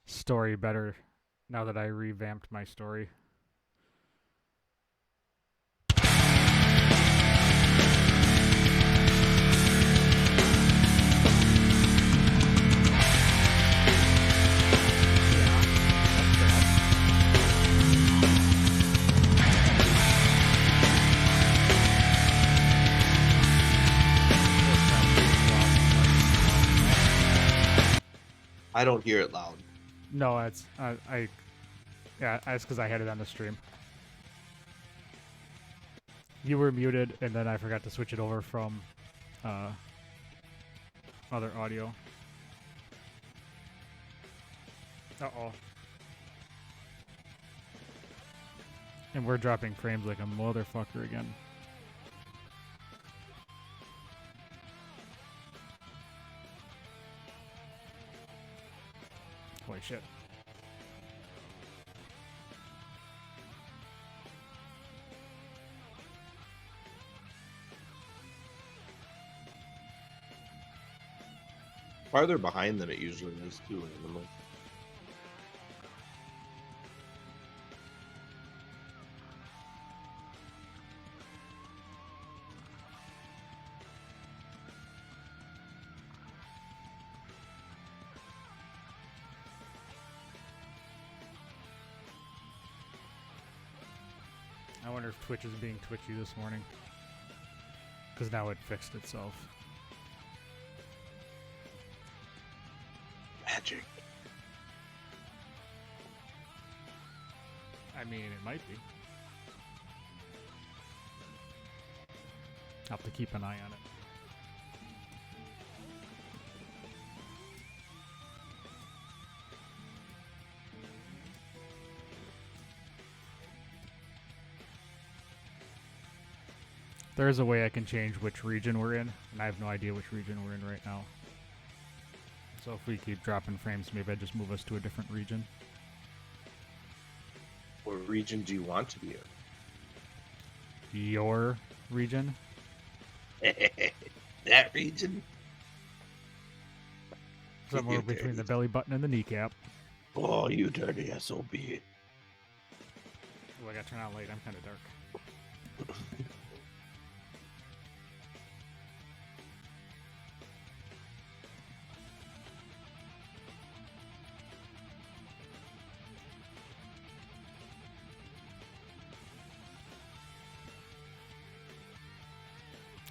story better now that I revamped my story. I don't hear it loud. No, it's yeah, that's because I had it on the stream. You were muted, and then I forgot to switch it over from uh, other audio. Uh-oh. And we're dropping frames like a motherfucker again. Holy shit. Farther behind than it usually is, too, randomly. I wonder if Twitch is being twitchy this morning. Because now it fixed itself. Magic. I mean, it might be. I'll have to keep an eye on it. There is a way I can change which region we're in, and I have no idea which region we're in right now. So if we keep dropping frames, maybe I just move us to a different region. What region do you want to be Your region? in? That region? Somewhere between the belly button and the kneecap. Oh, you dirty SOB. Oh, I gotta turn on light. I'm kind of dark.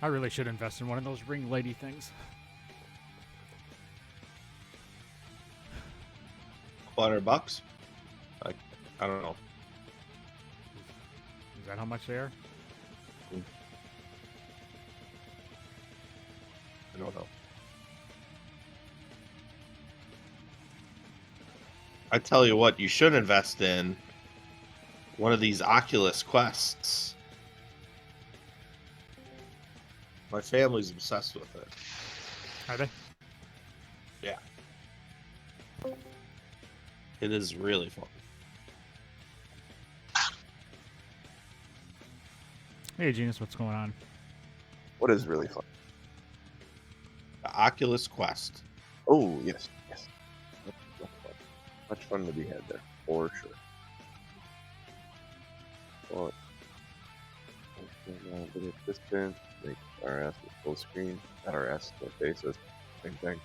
I really should invest in one of those ring lady things. $100? I don't know. Is that how much they are? I don't know. I tell you what, you should invest in one of these Oculus Quests. My family's obsessed with it. Are they? Yeah. It is really fun. Hey, Genius, what's going on? What is really fun? The Oculus Quest. Oh, yes. Much fun to be had there, for sure. Well, a bit of distance, make our ass with full screen, not our ass, our faces, same thing.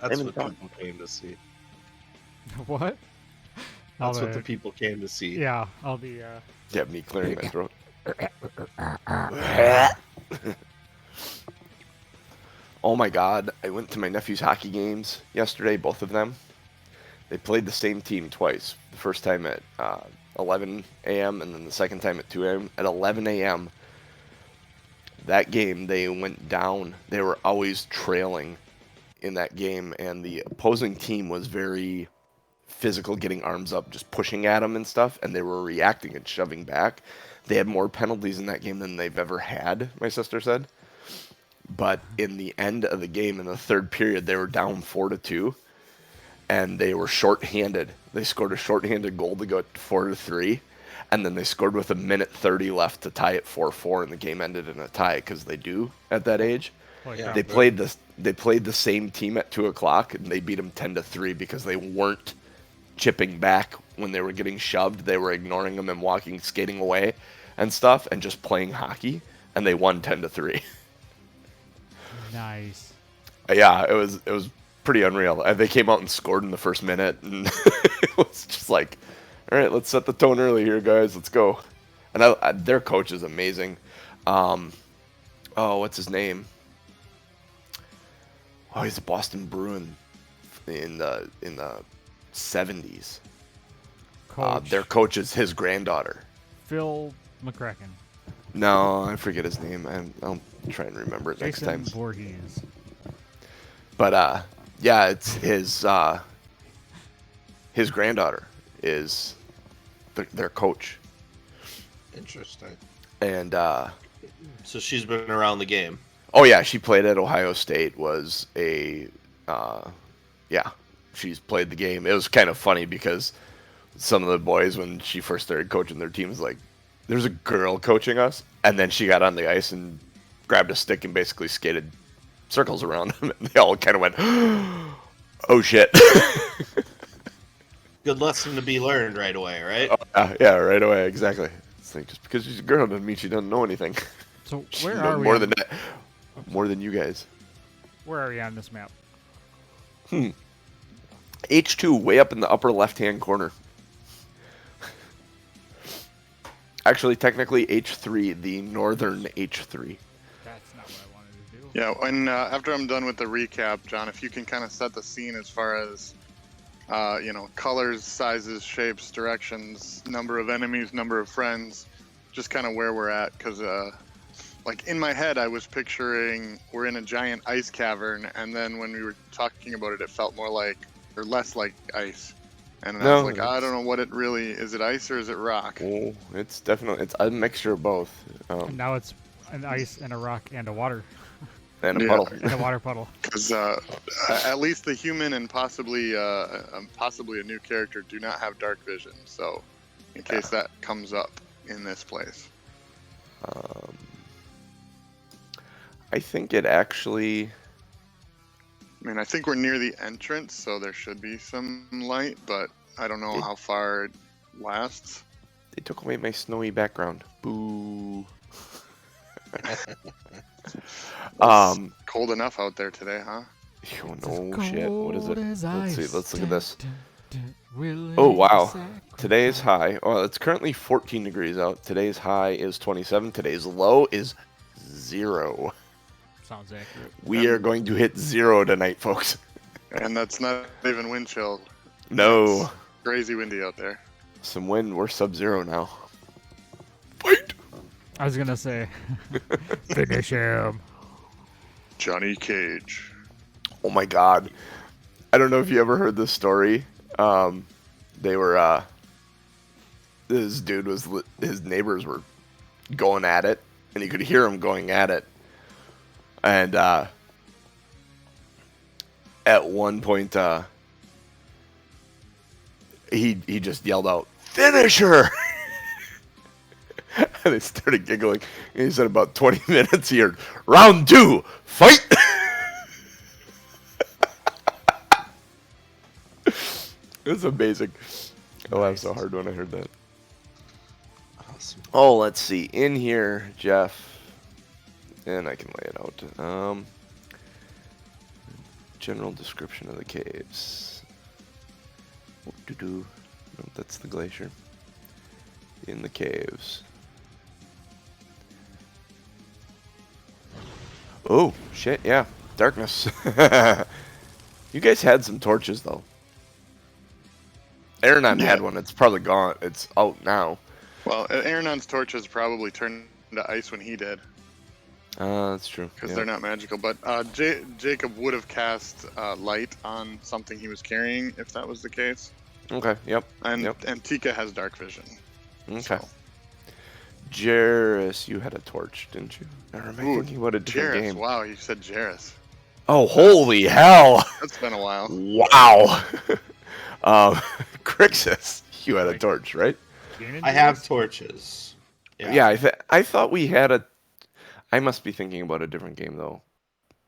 That's what people came to see. What? That's what the people came to see. Yeah, I'll be. Yeah, me clearing my throat. Oh my god, I went to my nephew's hockey games yesterday, both of them. They played the same team twice. The first time at 11 a.m. and then the second time at 2 a.m. At 11 a.m., that game, they went down. They were always trailing in that game, and the opposing team was very physical, getting arms up, just pushing at them and stuff, and they were reacting and shoving back. They had more penalties in that game than they've ever had, my sister said. But in the end of the game, in the third period, they were down 4-2, and they were shorthanded. They scored a shorthanded goal to go 4-3, and then they scored with a minute 30 left to tie it 4-4, and the game ended in a tie because they do at that age. Holy Yeah. crap. They played the same team at 2 o'clock, and they beat them 10-3 because they weren't chipping back when they were getting shoved. They were ignoring them and skating away and stuff, and just playing hockey, and they won 10-3. Nice. Yeah, it was pretty unreal. They came out and scored in the first minute, and it was just like, all right, let's set the tone early here, guys. Let's go. And their coach is amazing. What's his name? Oh, he's a Boston Bruin in the 70s. Coach Their coach is his granddaughter. Phil McCracken. No, I forget his name. I'll try and remember it next Jason time. Voorhees. But yeah, it's his granddaughter is their coach, Interesting. and So she's been around the game. oh yeah, she played at Ohio State. Was a yeah, she's played the game. It was kind of funny because some of the boys, when she first started coaching their teams, like, there's a girl coaching us, and then she got on the ice and grabbed a stick and basically skated circles around them, and they all kind of went, oh shit. Good lesson to be learned right away, right? Yeah, right away, exactly. It's like, just because she's a girl doesn't mean she doesn't know anything. So She where knows are we? more on- than that, more than you guys. Where are we on this map? H2, way up in the upper left-hand corner. Actually, technically H3, the northern H3. That's not what I wanted to do. Yeah, and after I'm done with the recap, John, if you can kind of set the scene as far as, colors, sizes, shapes, directions, number of enemies, number of friends, just kind of where we're at. Because, like, in my head, I was picturing we're in a giant ice cavern, and then when we were talking about it, it felt more like, or less like ice. And I No, was like, I don't know what it really is. It ice or is it rock? Oh, it's a mixture of both. And now it's an ice and a rock and a water. And a Yeah. puddle. And a water puddle. Because at least the human and possibly a new character do not have dark vision. So, in case that comes up in this place, I think it actually. I mean, I think we're near the entrance, so there should be some light, but I don't know how far it lasts. They took away my snowy background. Boo. Cold enough out there today, huh? Oh, no shit. What is it? Let's see. Let's look at this. Will Oh it wow. sacrifice- Today's high. Oh, it's currently 14 degrees out. Today's high is 27. Today's low is 0. Sounds accurate. We are going to hit 0 tonight, folks. And that's not even wind chill. No. Crazy windy out there. Some wind. We're sub-0 now. Fight! I was gonna say, finish him. Johnny Cage. Oh my god. I don't know if you ever heard this story. They were, this dude was, his neighbors were going at it, and you could hear him going at it. And, at one point, he just yelled out, "Finish her!" And they started giggling. And he said about 20 minutes, he heard, "Round 2, fight!" It was amazing. I laughed so hard when I heard that. Awesome. Oh, let's see. In here, Jeff. And I can lay it out. General description of the caves. No, that's the glacier. In the caves. Oh, shit, yeah. Darkness. You guys had some torches, though. Aronan had one. It's probably gone. It's out now. Well, Aronon's torches probably turned to ice when he did. That's true. Because Yeah. they're not magical. But Jacob would have cast light on something he was carrying if that was the case. Okay, yep. And Yep. and Tika has dark vision. Okay. So. Jairus, you had a torch, didn't you? Or am I Ooh, thinking about a different Jairus. game? Wow, you said Jairus. Oh, holy hell! That's been a while. Wow! Krixis, you had a torch, right? Gain I have endurance? torches. Yeah, I thought we had a. I must be thinking about a different game though,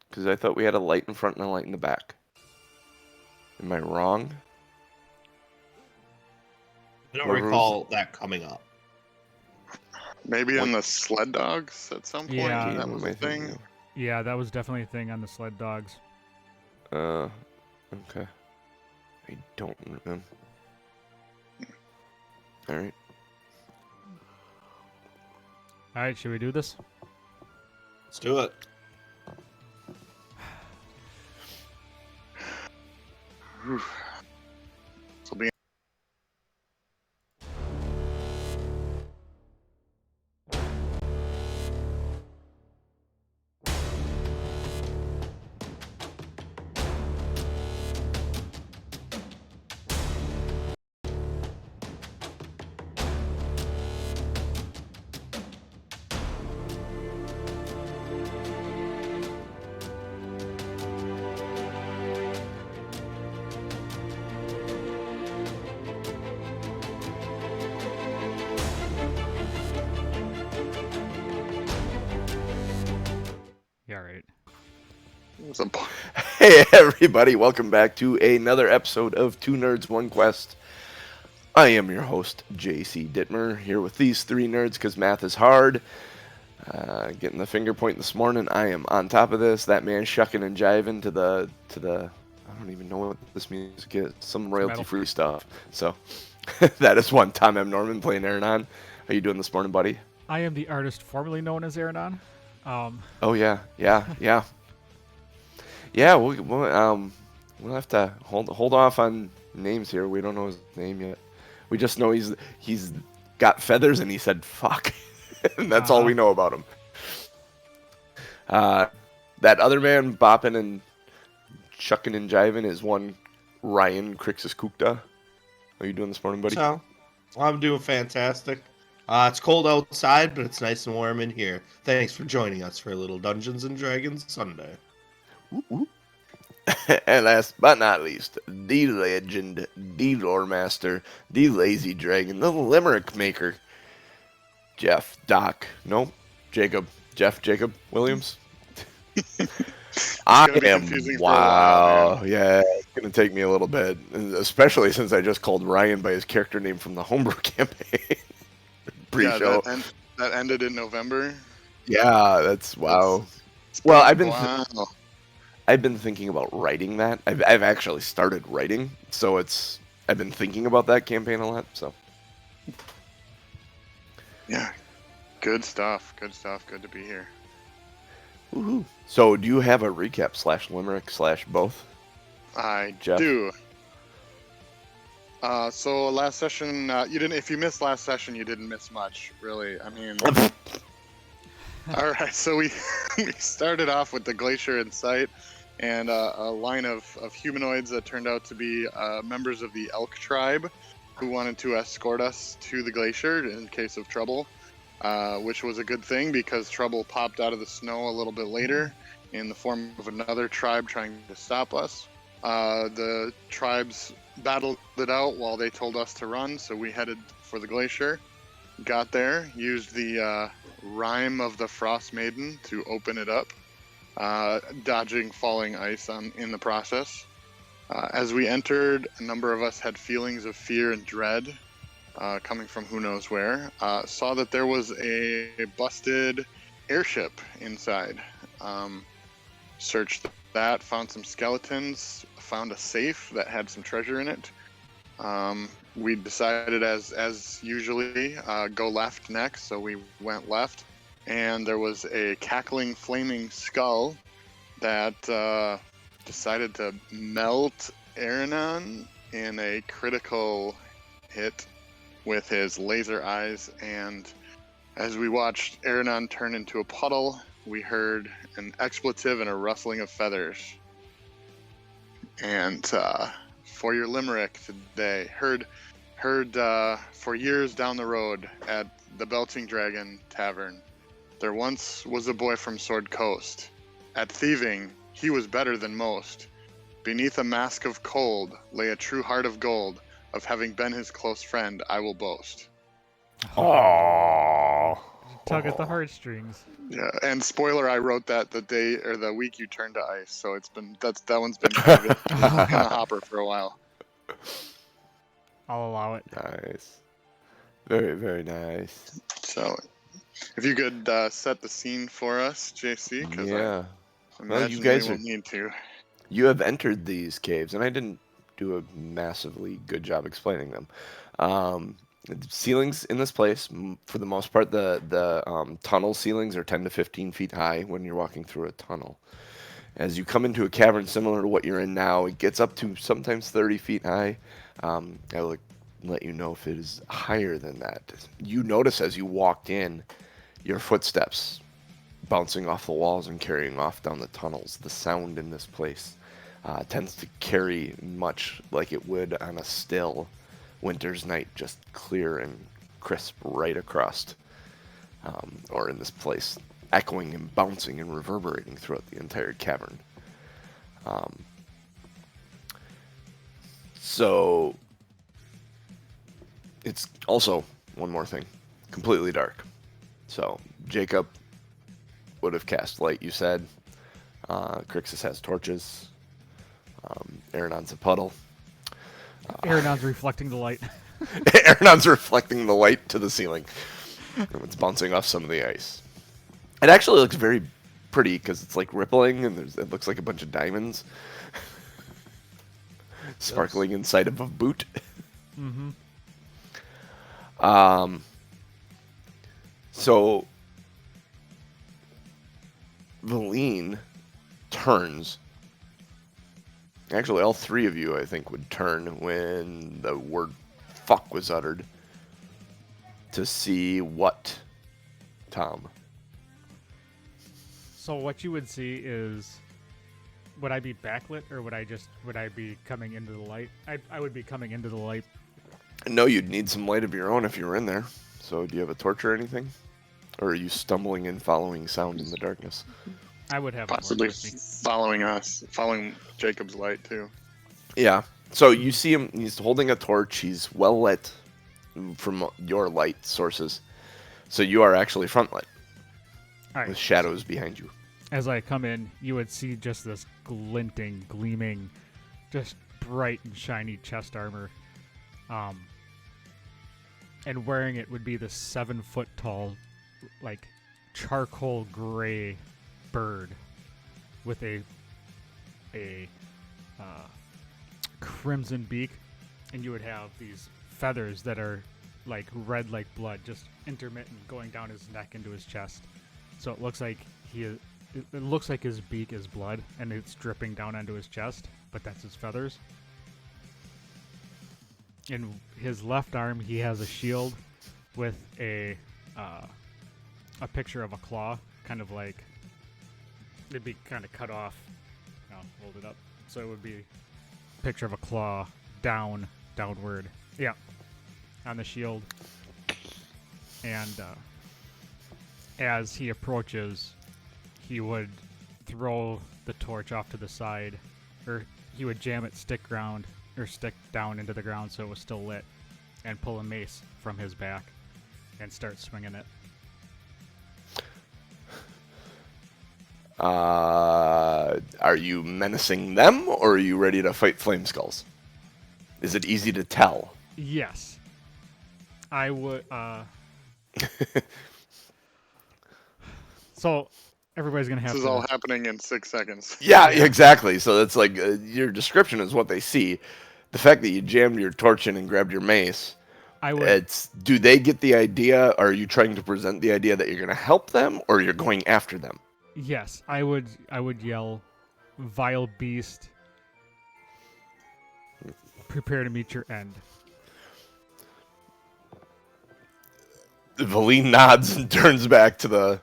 because I thought we had a light in front and a light in the back. Am I wrong? I don't Whoever recall that coming up. Maybe What- on the sled dogs at some point. Yeah. game That am was I a thinking thing. Yeah, that was definitely a thing on the sled dogs. of? Okay. I don't remember. All right. All right, should we do this? Let's do it. This will be Yeah, right. it's a Hey everybody, welcome back to another episode of Two Nerds, One Quest. I am your host, JC Dittmer, here with these three nerds because math is hard. Getting the finger point this morning, I am on top of this. That man shucking and jiving to the I don't even know what this music is. Some royalty-free stuff. So that is one. Tom M. Norman playing Aronan. How you doing this morning, buddy? I am the artist formerly known as Aronan. Oh yeah. Yeah, we'll have to hold off on names here. We don't know his name yet. We just know he's got feathers and he said fuck. And that's all we know about him. That other man bopping and chucking and jiving is one Ryan Krixis Kukta. How are you doing this morning, buddy? So, I'm doing fantastic. It's cold outside, but it's nice and warm in here. Thanks for joining us for a little Dungeons and Dragons Sunday. And last but not least, the legend, the lore master, the lazy dragon, the limerick maker, Jeff Jacob Williams. I gonna be am confusing for a while, yeah, it's gonna take me a little bit, especially since I just called Ryan by his character name from the homebrew campaign pre-show. Yeah, that ended in November. Yeah, that's wow. It's Well, been- I've been thinking about writing that. I've actually started writing, so I've been thinking about that campaign a lot. So Yeah, good stuff. Good to be here. woohoo! So do you have a recap / limerick / both? I Jeff? do. So last session, you didn't. If you missed last session, you didn't miss much, really. I mean, all right. So we started off with the glacier in sight, and a line of humanoids that turned out to be members of the elk tribe, who wanted to escort us to the glacier in case of trouble, which was a good thing because trouble popped out of the snow a little bit later in the form of another tribe trying to stop us. The tribes battled it out while they told us to run, so we headed for the glacier. Got there, used the rhyme of the Frost Maiden to open it up, dodging falling ice in the process. As we entered, a number of us had feelings of fear and dread coming from who knows where. Saw that there was a busted airship inside. Searched that, found some skeletons, found a safe that had some treasure in it. We decided, as usually, go left next, so we went left. And there was a cackling, flaming skull that decided to melt Aronan in a critical hit with his laser eyes. And as we watched Aronan turn into a puddle, we heard an expletive and a rustling of feathers. And for your limerick today, heard for years down the road at the Belching Dragon Tavern, there once was a boy from Sword Coast. At thieving, he was better than most. Beneath a mask of cold lay a true heart of gold. Of having been his close friend, I will boast. Oh. Tug at the heartstrings. Yeah, and spoiler, I wrote that the day or the week you turned to ice, so that one's been kind of in the hopper for a while. I'll allow it. Nice. Very, very nice. So, if you could set the scene for us, JC, because Yeah. I Well, imagine you guys we will are- need to. You have entered these caves, and I didn't do a massively good job explaining them. The ceilings in this place, for the most part, the tunnel ceilings are 10 to 15 feet high when you're walking through a tunnel. As you come into a cavern similar to what you're in now, it gets up to sometimes 30 feet high. I will let you know if it is higher than that. You notice as you walked in, your footsteps bouncing off the walls and carrying off down the tunnels. The sound in this place tends to carry much like it would on a still winter's night, just clear and crisp right across, or in this place, echoing and bouncing and reverberating throughout the entire cavern. So it's also, one more thing, completely dark. So Jacob would have cast light, you said. Krixis has torches. Aronon's a puddle. Aronon's reflecting the light. Aronon's reflecting the light to the ceiling. And it's bouncing off some of the ice. It actually looks very pretty because it's like rippling and it looks like a bunch of diamonds sparkling inside of a boot. Mm-hmm. So Valine turns. Actually, all three of you, I think, would turn when the word fuck was uttered to see what, Tom? So what you would see is, would I be backlit or would I be coming into the light? I would be coming into the light. No, you'd need some light of your own if you were in there. So do you have a torch or anything? Or are you stumbling and following sound in the darkness? I would have a torch Possibly with me. following Jacob's light too. Yeah. So you see him, he's holding a torch. He's well lit from your light sources. So you are actually front lit All right. with shadows behind you. As I come in, you would see just this gleaming, just bright and shiny chest armor. And wearing it would be the 7-foot tall, like charcoal gray bird with a crimson beak, and you would have these feathers that are like red like blood, just intermittent going down his neck into his chest. So it looks like it looks like his beak is blood and it's dripping down onto his chest, but that's his feathers. In his left arm, he has a shield with a picture of a claw, kind of like it'd be kind of cut off. I'll hold it up, so it would be a picture of a claw downward. Yeah, on the shield. And as he approaches, he would throw the torch off to the side, or he would jam it stick down into the ground so it was still lit, and pull a mace from his back and start swinging it. Are you menacing them, or are you ready to fight flame skulls? Is it easy to tell? Yes. I would, so everybody's gonna have This is to... all happening in 6 seconds. Yeah, exactly. So that's like your description is what they see. The fact that you jammed your torch in and grabbed your mace, I would... it's, do they get the idea? Or are you trying to present the idea that you're going to help them, or you're going after them? Yes, I would yell, "Vile beast, prepare to meet your end." Valine nods and turns back to the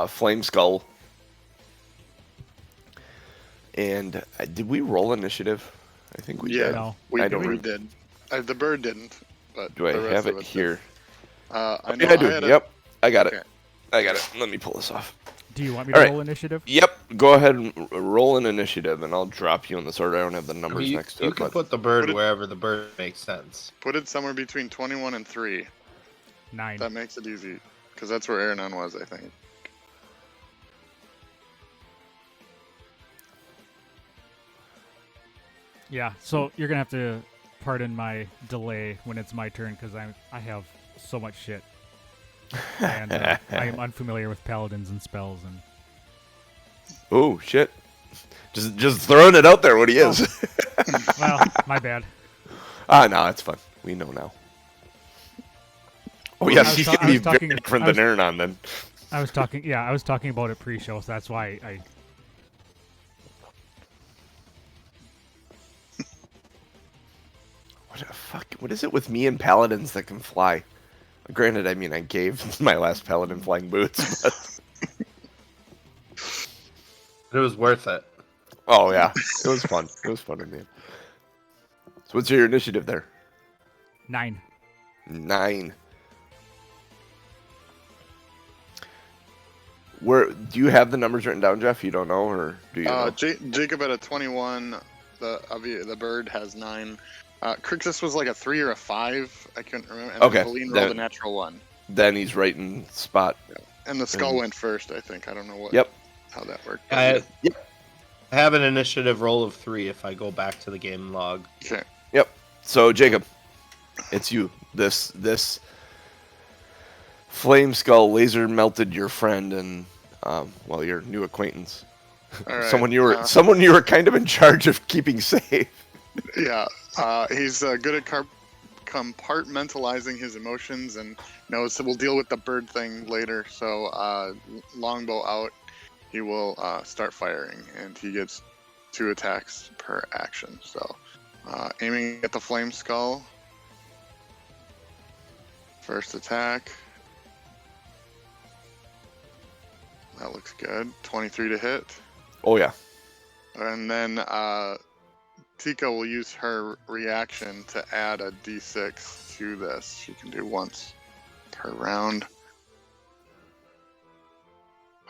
flame skull. And did we roll initiative? I think we Yeah, did. No. we I don't we re- did. The bird didn't, but Do I the rest have of it us did. here? I know Yeah, I do. had Yep, I got Okay. it. I got it. Let me pull this off. Do you want me All to right. roll initiative? Yep. Go ahead and roll an initiative, and I'll drop you in the order. I don't have the numbers next to You it. can But put the bird Put it- wherever the bird makes sense. Put it somewhere between 21 and 3. 9. That makes it easy. Because that's where Aronan was, I think. Yeah, so you're gonna have to pardon my delay when it's my turn because I have so much shit, and I am unfamiliar with paladins and spells and. oh shit! Just throwing it out there what he is. Well, my bad. No, it's fun. We know now. Oh yes, he's gonna be very different than Aronan then. I was talking about it pre-show, so that's why I. What the fuck? What is it with me and paladins that can fly? Granted, I mean I gave my last paladin flying boots, but It was worth it. oh yeah, it was fun. It was fun in the end. So what's your initiative there? 9. 9. Where do you have the numbers written down, Jeff? You don't know, or do you know? Jacob at a 21. The bird has 9. Krixis was like a 3 or a 5. I couldn't remember. And Okay, Helene rolled a natural 1. Then he's right in spot. And the skull went first, I think. I don't know what. Yep. How that worked. I have an initiative roll of 3 if I go back to the game log. Okay. Yep. So Jacob, it's you. This flame skull laser melted your friend and your new acquaintance. All right. Someone you were kind of in charge of keeping safe. Yeah. He's good at compartmentalizing his emotions and knows that we'll deal with the bird thing later. So longbow out, he will start firing, and he gets 2 attacks per action. So aiming at the flame skull. First attack. That looks good. 23 to hit. Oh yeah. And then Tika will use her reaction to add a d6 to this. She can do once per round.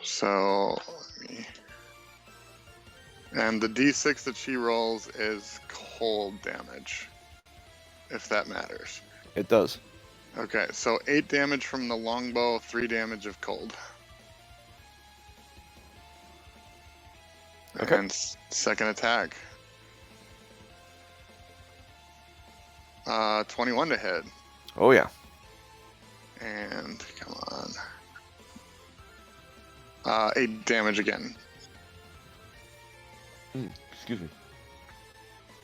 So, and the d6 that she rolls is cold damage, if that matters. It does. Okay, so 8 damage from the longbow, 3 damage of cold. Okay. And second attack. 21 to hit. Oh yeah. And come on. 8 damage again. Excuse me.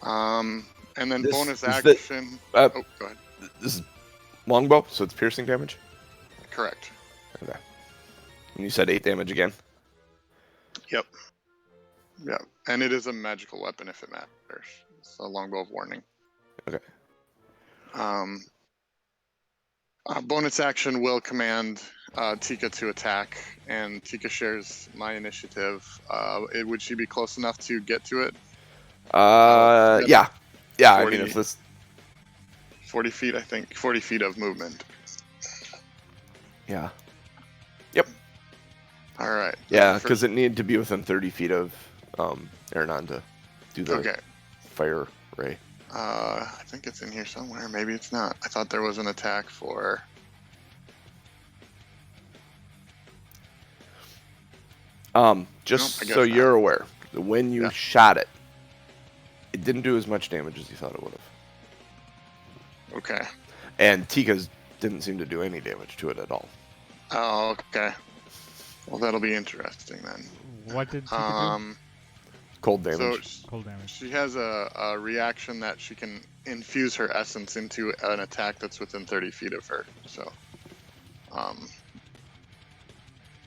And then This bonus is action. oh, go ahead. This is longbow, so it's piercing damage. Correct. Okay. And you said 8 damage again. Yep. Yep. And it is a magical weapon if it matters. It's a longbow of warning. Okay. Bonus action will command Tika to attack, and Tika shares my initiative. Would she be close enough to get to it? Yeah. Yeah, 40. I mean, if this... 40 feet, I think. 40 feet of movement. Yeah. Yep. All right. Yeah, because it needed to be within 30 feet of Aronan to do the fire ray. I think it's in here somewhere. Maybe it's not. I thought there was an attack for... Just Nope, I so guess you're not. aware, when you shot it, it didn't do as much damage as you thought it would have. Okay. And Tika's didn't seem to do any damage to it at all. Oh, okay. Well, that'll be interesting then. What did Tika do? Cold So damage. Cold damage. she has a reaction that she can infuse her essence into an attack that's within 30 feet of her. So, all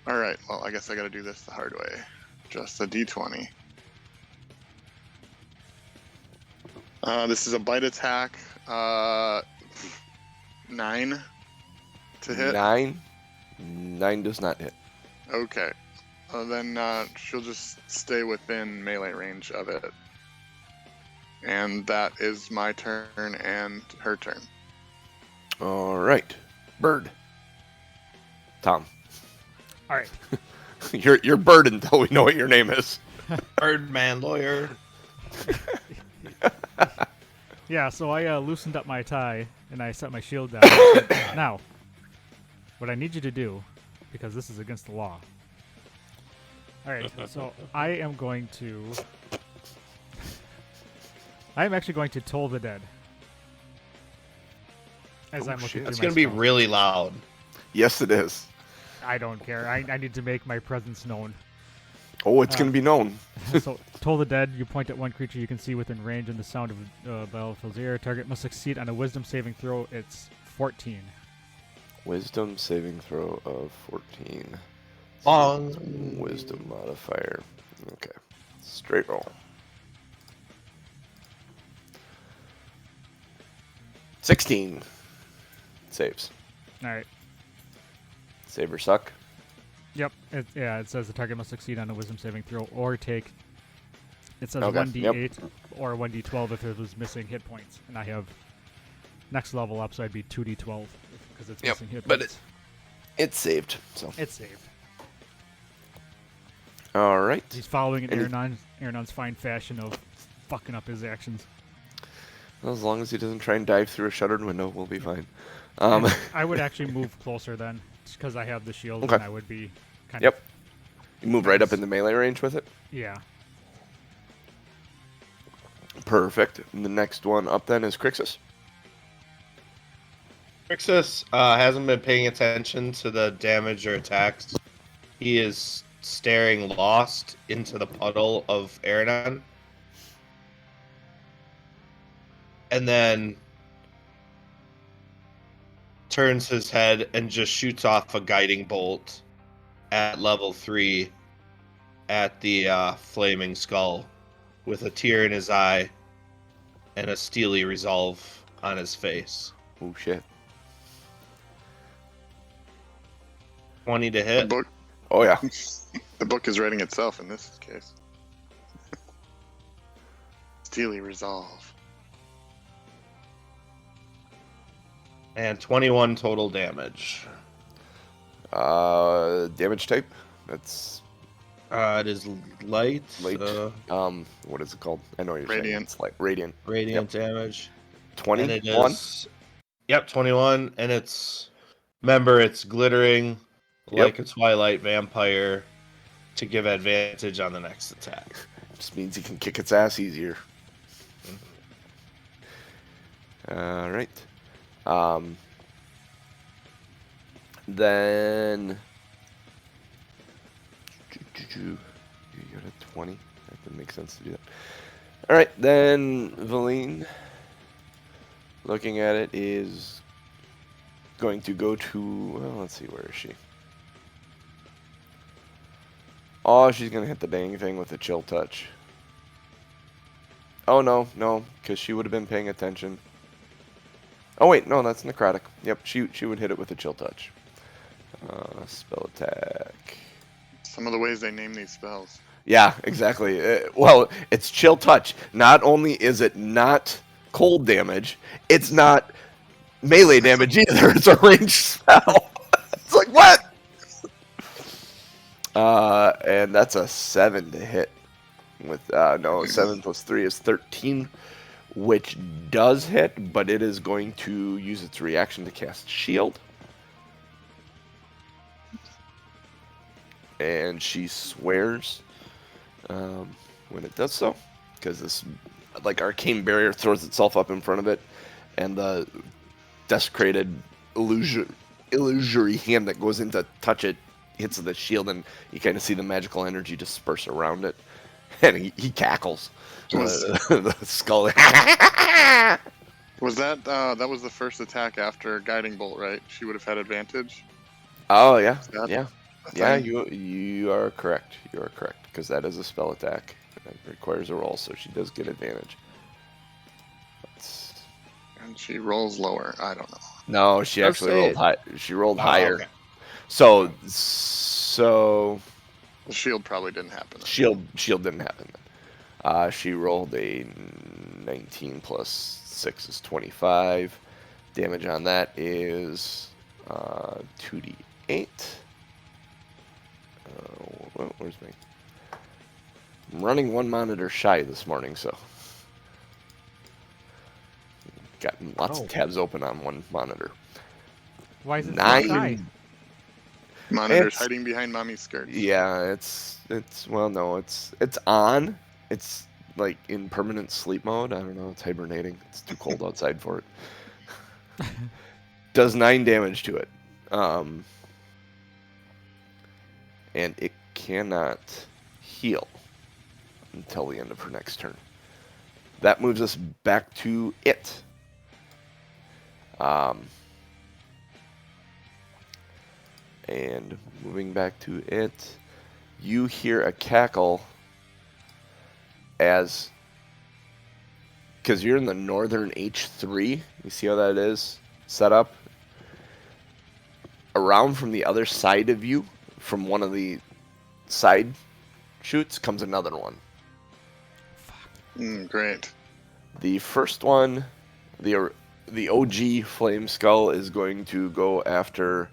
right. Well, I guess I got to do this the hard way. Just a d20. This is a bite attack. 9 to hit. 9 does not hit. Okay. Then she'll just stay within melee range of it. And that is my turn and her turn. All right. Bird. Tom. All right. You're Bird until we know what your name is. Birdman lawyer. Yeah, so I loosened up my tie and I set my shield down. Now, what I need you to do, because this is against the law. Alright, so I am actually going to toll the dead. As I'm looking through It's my going to be spells. really loud. Yes, it is. I don't care. I need to make my presence known. Oh, it's going to be known. So, toll the dead. You point at one creature you can see within range and the sound of battlefield's ear. Target must succeed on a wisdom saving throw. It's 14. Wisdom saving throw of 14. Long. Wisdom modifier. Okay. Straight roll. 16. Saves. Alright. Save or suck. Yep. It says the target must succeed on a wisdom saving throw or take. It says Okay, 1d8 or 1d12 if it was missing hit points. And I have next level up, so I'd be 2d12 because it's missing hit but points. It's saved. So. It's saved. All right. He's following in Any- Aronon's fine fashion of fucking up his actions. Well, as long as he doesn't try and dive through a shuttered window, we'll be fine. And I would actually move closer then, because I have the shield, Okay. and I would be kind Yep. of... You move right up in the melee range with it. Yeah. Perfect. And the next one up then is Krixis. Krixis hasn't been paying attention to the damage or attacks. He is staring lost into the puddle of Aronan. And then turns his head and just shoots off a guiding bolt at level 3 at the flaming skull with a tear in his eye and a steely resolve on his face. Oh, shit. 20 to The hit. book, Oh, yeah. the book is writing itself in this case. Steely resolve. And 21 total damage. Damage type. That's It is light. light. What is it called? I know what you're saying. Radiant. It's like radiant. Radiant damage. 20. And it is. Yep, 21. And it's. Remember, it's glittering like a Twilight vampire to give advantage on the next attack. Just means he can kick its ass easier. All right. Then you got a 20. That didn't make sense to do that. All right, then Valine, looking at it, is going to go to. Well, let's see, where is she? Oh, she's gonna hit the dang thing with a chill touch. Oh no, because she would have been paying attention. Oh wait, no, that's necrotic. Yep, she would hit it with a chill touch. Spell attack. Some of the ways they name these spells. Yeah, exactly. Well, it's chill touch. Not only is it not cold damage, it's not melee damage either. It's a ranged spell. It's like, what? And that's a 7 to hit. With 7 plus 3 is 13, which does hit, but it is going to use its reaction to cast shield. And she swears when it does so, because this like arcane barrier throws itself up in front of it, and the desecrated illusory hand that goes in to touch it hits the shield, and you kind of see the magical energy disperse around it, and he cackles. The skull. Was that that was the first attack after guiding bolt, right? She would have had advantage. Oh yeah, that yeah. a Yeah, thing? you are correct. You are correct, because that is a spell attack. It requires a roll, so she does get advantage. And she rolls lower. I don't know. No, she Does actually say rolled it. high. She rolled Oh, higher. okay. So The shield probably didn't happen. shield didn't happen. Then. She rolled a 19 plus 6 is 25. Damage on that is 2d8. where's my... I'm running one monitor shy this morning, so... Got lots of tabs open on one monitor. Why is it so 9... shy? Monitors It's- hiding behind mommy's skirts. Yeah, it's well, no, it's on. It's like in permanent sleep mode. I don't know. It's hibernating. It's too cold outside for it. Does 9 damage to it, and it cannot heal until the end of her next turn. That moves us back to it. And moving back to it, you hear a cackle as, because you're in the northern H3, you see how that is set up? Around from the other side of you, from one of the side chutes, comes another one. Great. The first one, the OG Flame Skull, is going to go after...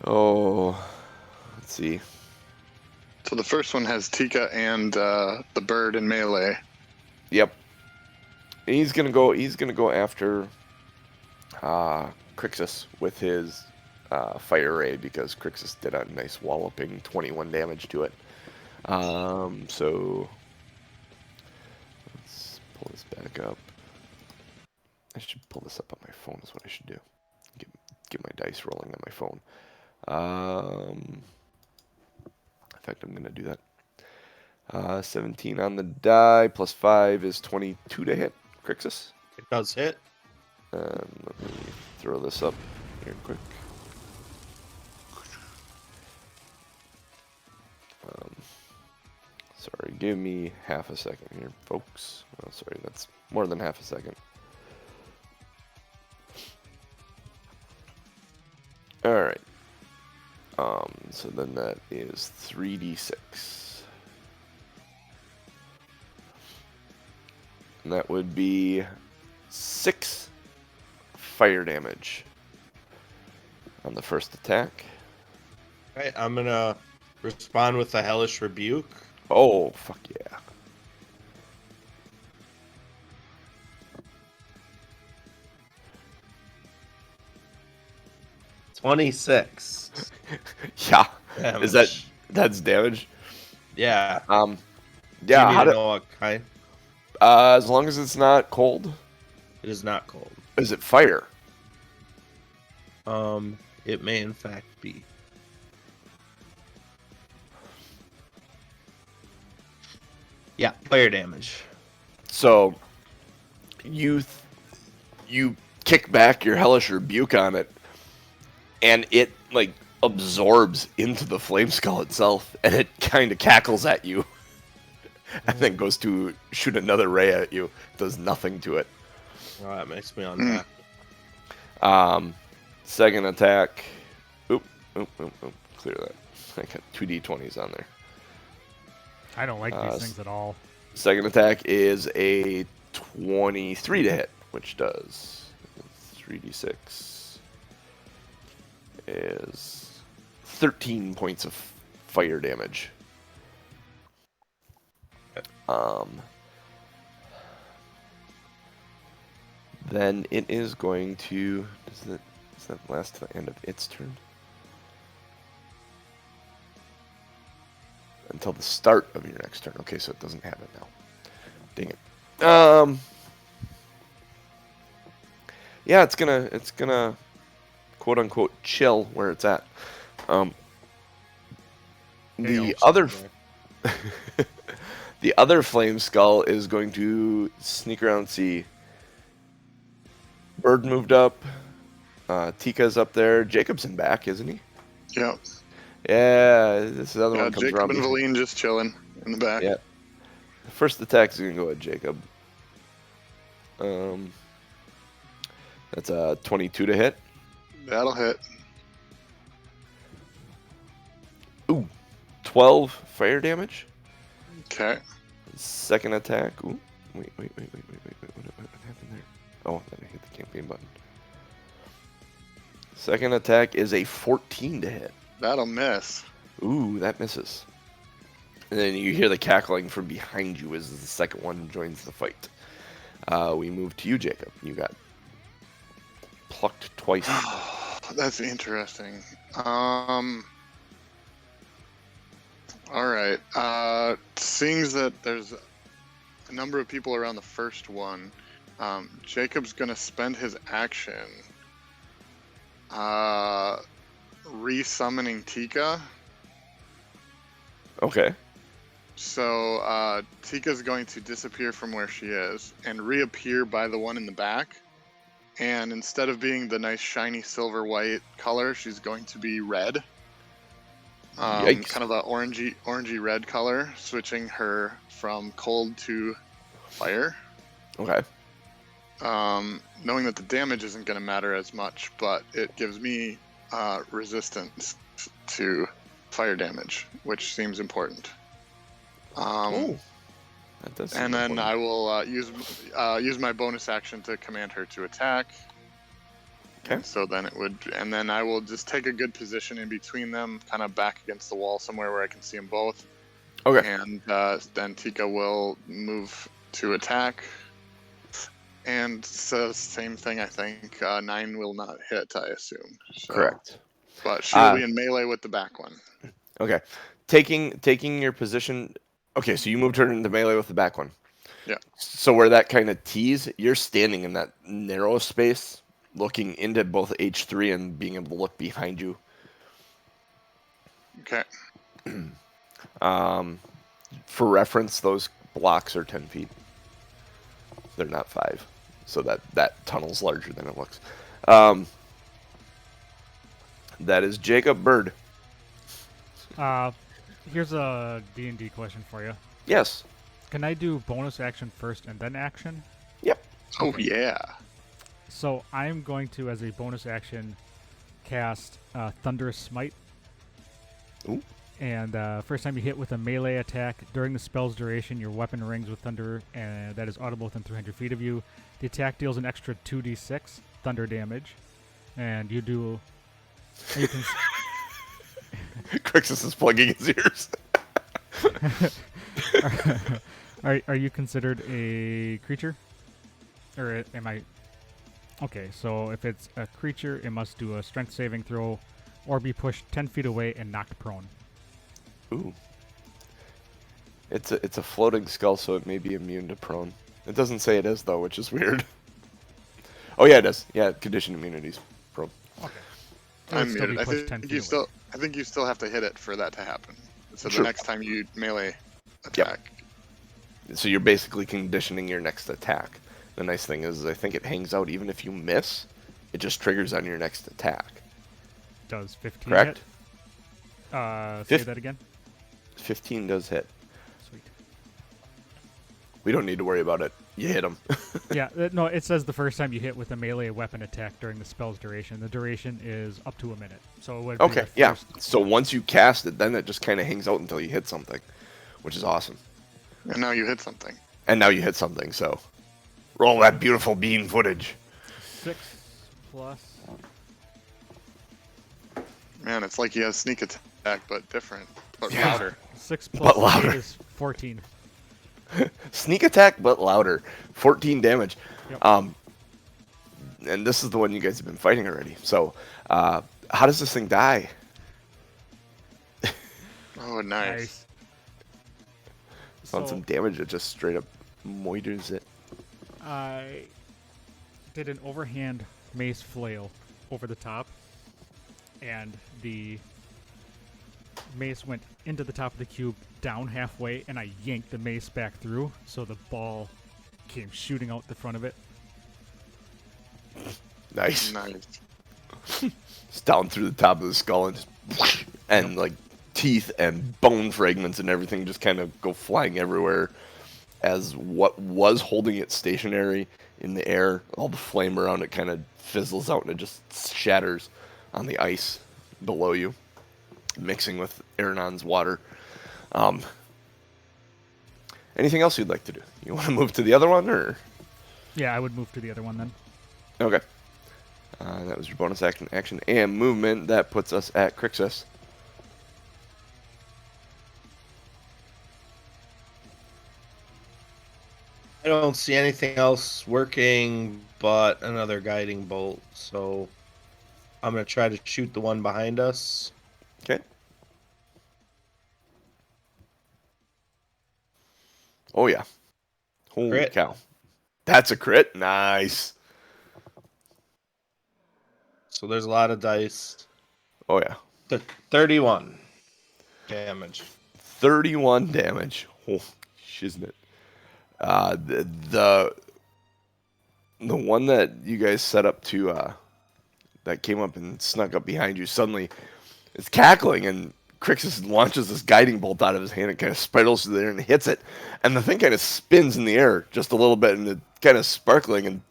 Oh, let's see. So the first one has Tika and the bird in melee. Yep. And he's gonna go after Krixis with his fire ray, because Krixis did a nice walloping 21 damage to it. So let's pull this back up. I should pull this up on my phone is what I should do. Get my dice rolling on my phone. In fact, I'm gonna do that. 17 on the die, plus 5 is 22 to hit, Krixis. It does hit. Let me throw this up here quick. Sorry, give me half a second here, folks. Oh, sorry, that's more than half a second. Alright. So then that is 3d6. And that would be 6 fire damage on the first attack. Alright, I'm gonna respond with a hellish rebuke. Oh, fuck yeah. $26. Yeah. Damage. That's damage? Yeah. Yeah, Do you how need to do, know what kind? as long as it's not cold. It is not cold. Is it fire? It may in fact be. Yeah, fire damage. So you kick back your hellish rebuke on it, and it like absorbs into the flame skull itself, and it kind of cackles at you, and then goes to shoot another ray at you. Does nothing to it. Oh, that makes me unhappy. Second attack. Oop. Clear that. I got 2d20s on there. I don't like these things at all. Second attack is a 23 to hit, which does 3d6 is 13 points of fire damage. Then it is going to... Does that last to the end of its turn? Until the start of your next turn. Okay, so it doesn't have it now. Dang it. Yeah, it's gonna quote unquote chill where it's at. The other flame skull is going to sneak around and see. Bird moved up. Tika's up there. Jacobson back, isn't he? Yep. Yeah, this other one comes Jacob around. and Valine just chilling in the back. Yeah. The first attack is going to go at Jacob. That's a 22 to hit. That'll hit. Ooh, 12 fire damage. Okay. Second attack. Ooh, wait. What happened there? Oh, then I hit the campaign button. Second attack is a 14 to hit. That'll miss. Ooh, that misses. And then you hear the cackling from behind you as the second one joins the fight. We move to you, Jacob. You got plucked twice. That's interesting. All right. Seeing that there's a number of people around the first one, Jacob's gonna spend his action re-summoning Tika. Okay. So Tika's going to disappear from where she is and reappear by the one in the back. And instead of being the nice shiny silver white color, she's going to be red. Kind of a orangey red color, switching her from cold to fire. Okay. Knowing that the damage isn't going to matter as much, but it gives me resistance to fire damage, which seems important. That does seem And then important. I will use my bonus action to command her to attack. Okay. So then and then I will just take a good position in between them, kind of back against the wall somewhere where I can see them both. Okay. And then Tika will move to attack. And so same thing, I think. 9 will not hit, I assume. So, Correct. But she will be in melee with the back one. Okay. Taking your position. Okay, so you moved her into melee with the back one. Yeah. So where that kind of tees, you're standing in that narrow space, looking into both H3 and being able to look behind you. Okay. For reference, those blocks are 10 feet. They're not 5. So that tunnel's larger than it looks. That is Jacob Bird. Here's a D&D question for you. Yes. Can I do bonus action first and then action? Yep. Oh, yeah. So I'm going to, as a bonus action, cast Thunderous Smite. Ooh. And first time you hit with a melee attack, during the spell's duration, your weapon rings with thunder, and that is audible within 300 feet of you. The attack deals an extra 2d6 thunder damage, and you do... You can... Krixis is plugging his ears. Are you considered a creature? Or am I... Okay, so if it's a creature, it must do a strength saving throw or be pushed 10 feet away and knocked prone. Ooh. It's a floating skull, so it may be immune to prone. It doesn't say it is, though, which is weird. Oh, yeah, it is. Yeah, condition immunities. Prone. Okay. I'm Still be muted. pushed 10 feet away. I think you still have to hit it for that to happen. So True. the next time you melee attack. So you're basically conditioning your next attack. The nice thing is, I think it hangs out even if you miss. It just triggers on your next attack. Does 15 Correct? hit? Say that again. 15 does hit. Sweet. We don't need to worry about it. You hit him. Yeah, no, it says the first time you hit with a melee weapon attack during the spell's duration. The duration is up to a minute. So it would be Okay, the yeah. first- So once you cast it, then it just kind of hangs out until you hit something, which is awesome. And now you hit something. And now you hit something, so roll that beautiful bean footage. 6 plus... Man, it's like he has sneak attack, but different, but louder. 6 But plus louder. 8 is 14. Sneak attack, but louder. 14 damage. Yep. And this is the one you guys have been fighting already. So, how does this thing die? Oh, nice. On some damage, it just straight up moiters it. I did an overhand mace flail over the top, and the mace went into the top of the cube, down halfway, and I yanked the mace back through, so the ball came shooting out the front of it. Nice. Nice. It's down through the top of the skull and just, and like teeth and bone fragments and everything just kind of go flying everywhere as what was holding it stationary in the air, all the flame around it kind of fizzles out and it just shatters on the ice below you, mixing with Aronan's water. Anything else you'd like to do? You want to move to the other one, or? Yeah, I would move to the other one then. Okay. That was your bonus action and movement. That puts us at Krixis. don't see anything else working but another guiding bolt, so I'm going to try to shoot the one behind us. Okay. Oh, yeah. Holy Crit. cow. That's a crit. Nice. So there's a lot of dice. Oh, yeah. 31 damage. 31 damage. Oh, shiznit. The one that you guys set up to that came up and snuck up behind you suddenly is cackling, and Krixis launches this guiding bolt out of his hand and kind of spirals through there and hits it, and the thing kind of spins in the air just a little bit, and it kind of sparkling and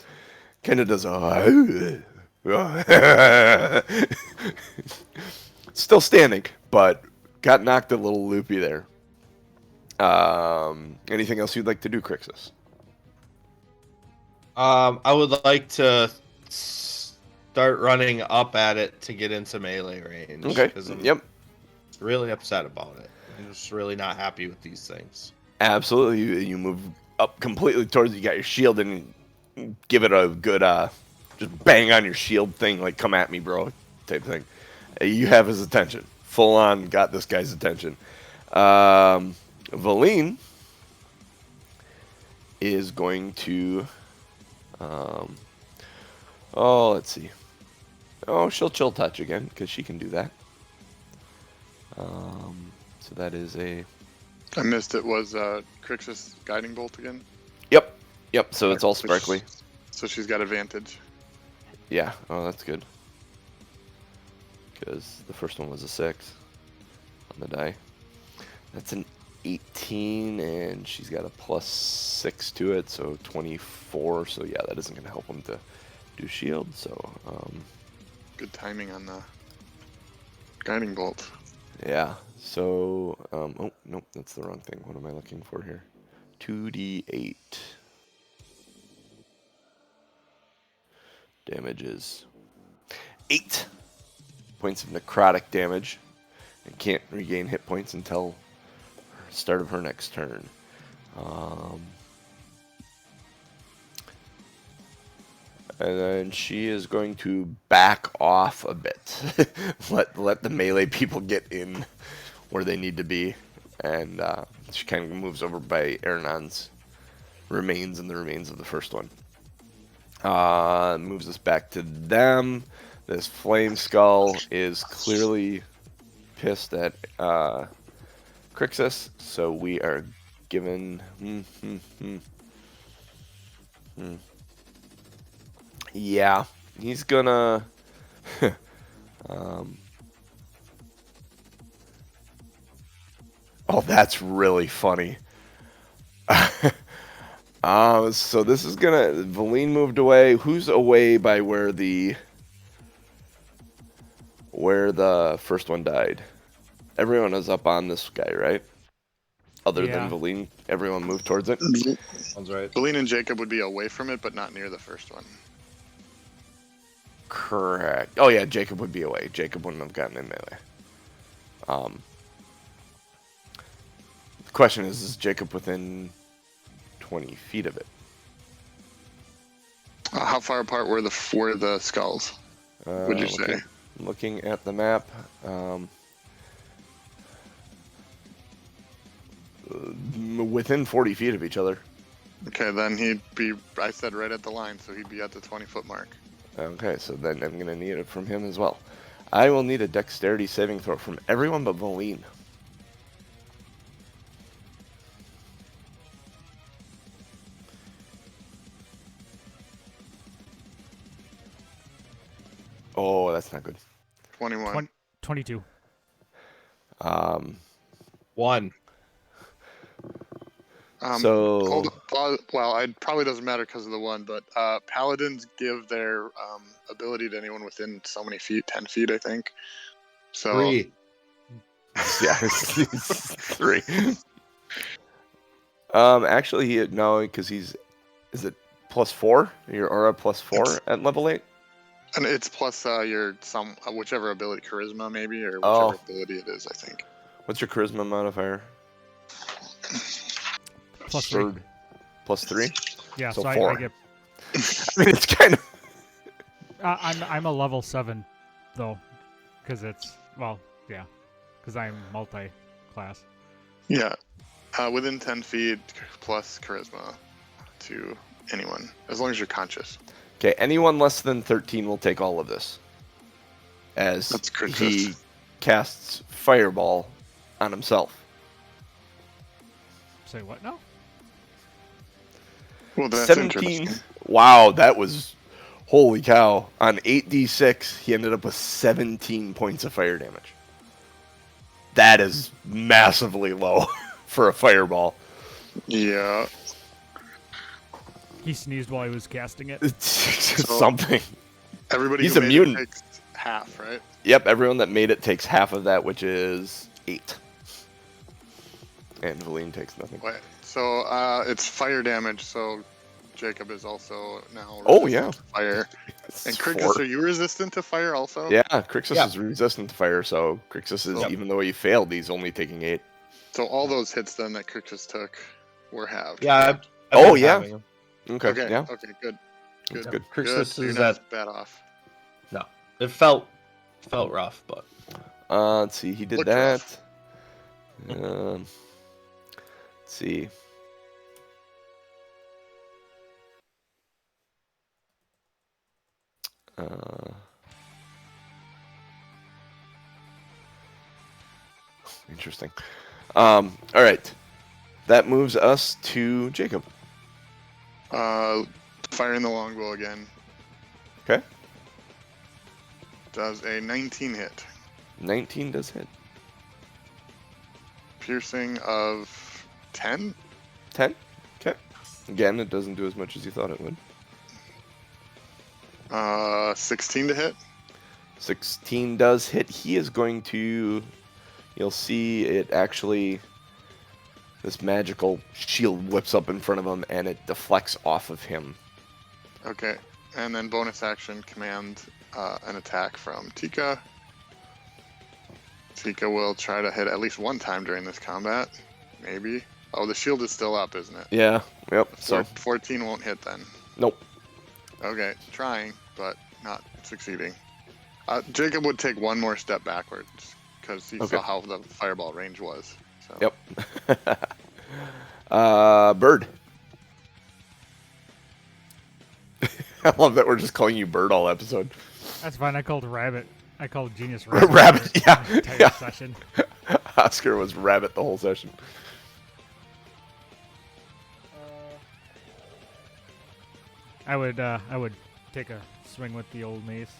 kind of does a still standing, but got knocked a little loopy there. Anything else you'd like to do, Krixis? I would like to start running up at it to get into melee range. Okay. 'Cause I'm Yep. really upset about it. I'm just really not happy with these things. Absolutely. You move up completely towards you, got your shield, and give it a good just bang on your shield thing, like come at me, bro, type thing. You have his attention. Full on got this guy's attention. Valine is going to let's see. Oh, she'll chill touch again because she can do that. So that is a I missed it. Was Krixis guiding bolt again? Yep. So it's all sparkly. So she's got advantage. Yeah. Oh, that's good. Because the first one was a 6 on the die. That's an 18, and she's got a +6 to it, so 24. So yeah, that isn't going to help him to do shield. So Good timing on the guiding bolt. yeah. So oh nope, that's the wrong thing. What am I looking for here? 2d8 damage is 8 points of necrotic damage, and can't regain hit points until start of her next turn. And then she is going to back off a bit. let the melee people get in where they need to be. And she kind of moves over by Aronan's remains and the remains of the first one. Moves us back to them. This flame skull is clearly pissed at Krixis, so we are given... Yeah, he's gonna... Oh, that's really funny. So this is gonna... Valine moved away. Who's away by where the first one died? Everyone is up on this guy, right? Other than Valine, everyone moved towards it? Sounds right. Valine and Jacob would be away from it, but not near the first one. Correct. Oh yeah, Jacob would be away. Jacob wouldn't have gotten in melee. The question is Jacob within 20 feet of it? How far apart were the skulls? Would you say? Looking at the map, within 40 feet of each other. Okay, then he'd be, I said right at the line, so he'd be at the 20-foot mark. Okay, so then I'm going to need it from him as well. I will need a dexterity saving throw from everyone but Valine. Oh, that's not good. 21. 22. 1. So Well, it probably doesn't matter because of the 1, but paladins give their ability to anyone within so many feet, 10 feet, I think. So 3. yeah, 3. Actually, no, because is it +4? Your aura +4 at level 8? And it's plus your whichever ability, charisma maybe, or whichever ability it is, I think. What's your charisma modifier? +3. +3? Yeah, So so I 4. get. I mean, it's kind of. I'm a level 7, though, because it's because I'm multi-class. Yeah. Within 10 feet plus charisma to anyone, as long as you're conscious. Okay, anyone less than 13 will take all of this. As That's Krixis. he casts Fireball on himself. Say what now? Well, that's 17. interesting. Wow, that was. Holy cow. On 8d6, he ended up with 17 points of fire damage. That is massively low for a fireball. Yeah. He sneezed while he was casting it. It's something. Everybody He's who made immune. it takes half, right? Yep, everyone that made it takes half of that, which is 8. And Valine takes nothing. Wait. So it's fire damage, so Jacob is also now resistant to fire. And Krixis, 4. are you resistant to fire also? Yeah, Krixis Yeah. is resistant to fire, so Krixis is, Yep. even though he failed, he's only taking 8. So all those hits then that Krixis took were halved. Yeah. correct? I've Oh, been yeah. having 'em. Okay, Okay. yeah. Okay. Good. That's Good. good. Krixis So you're is not at. bad off. No, it felt rough, but Let's see, he did Looked that. rough. Let's see. Interesting. All right. That moves us to Jacob. Firing the longbow again. Okay. Does a 19 hit. 19 does hit. Piercing of 10? 10? Okay. Again, it doesn't do as much as you thought it would. 16 to hit. 16 does hit. He is going to... You'll see it actually... This magical shield whips up in front of him, and it deflects off of him. Okay. And then bonus action, command an attack from Tika. Tika will try to hit at least one time during this combat. Maybe. Oh, the shield is still up, isn't it? Yeah, yep. So, 14 won't hit then. nope. Okay, trying, but not succeeding. Jacob would take one more step backwards because he saw how the fireball range was. So. Yep. Bird. I love that we're just calling you Bird all episode. That's fine. I called Rabbit. I called Genius Rabbit. Rabbit, for yeah, the entire yeah. session. Oscar was Rabbit the whole session. I would take a swing with the old mace.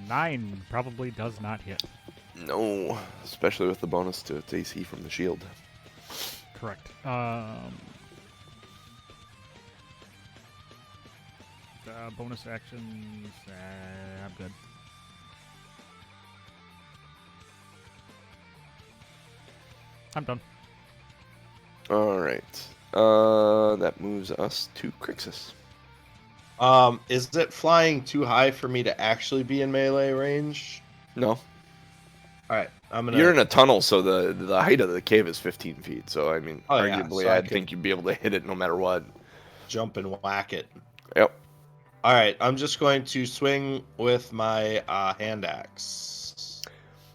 9 probably does not hit. No, especially with the bonus to its AC from the shield. Correct. Bonus actions. I'm good. I'm done. All right. That moves us to Krixis. is it flying too high for me to actually be in melee range? No, All right, I'm gonna. you're in a tunnel, so the height of the cave is 15 feet. So I mean, Oh, yeah, arguably, so I I'd could- think you'd be able to hit it no matter what. jump and whack it. Yep. All right, I'm just going to swing with my hand axe.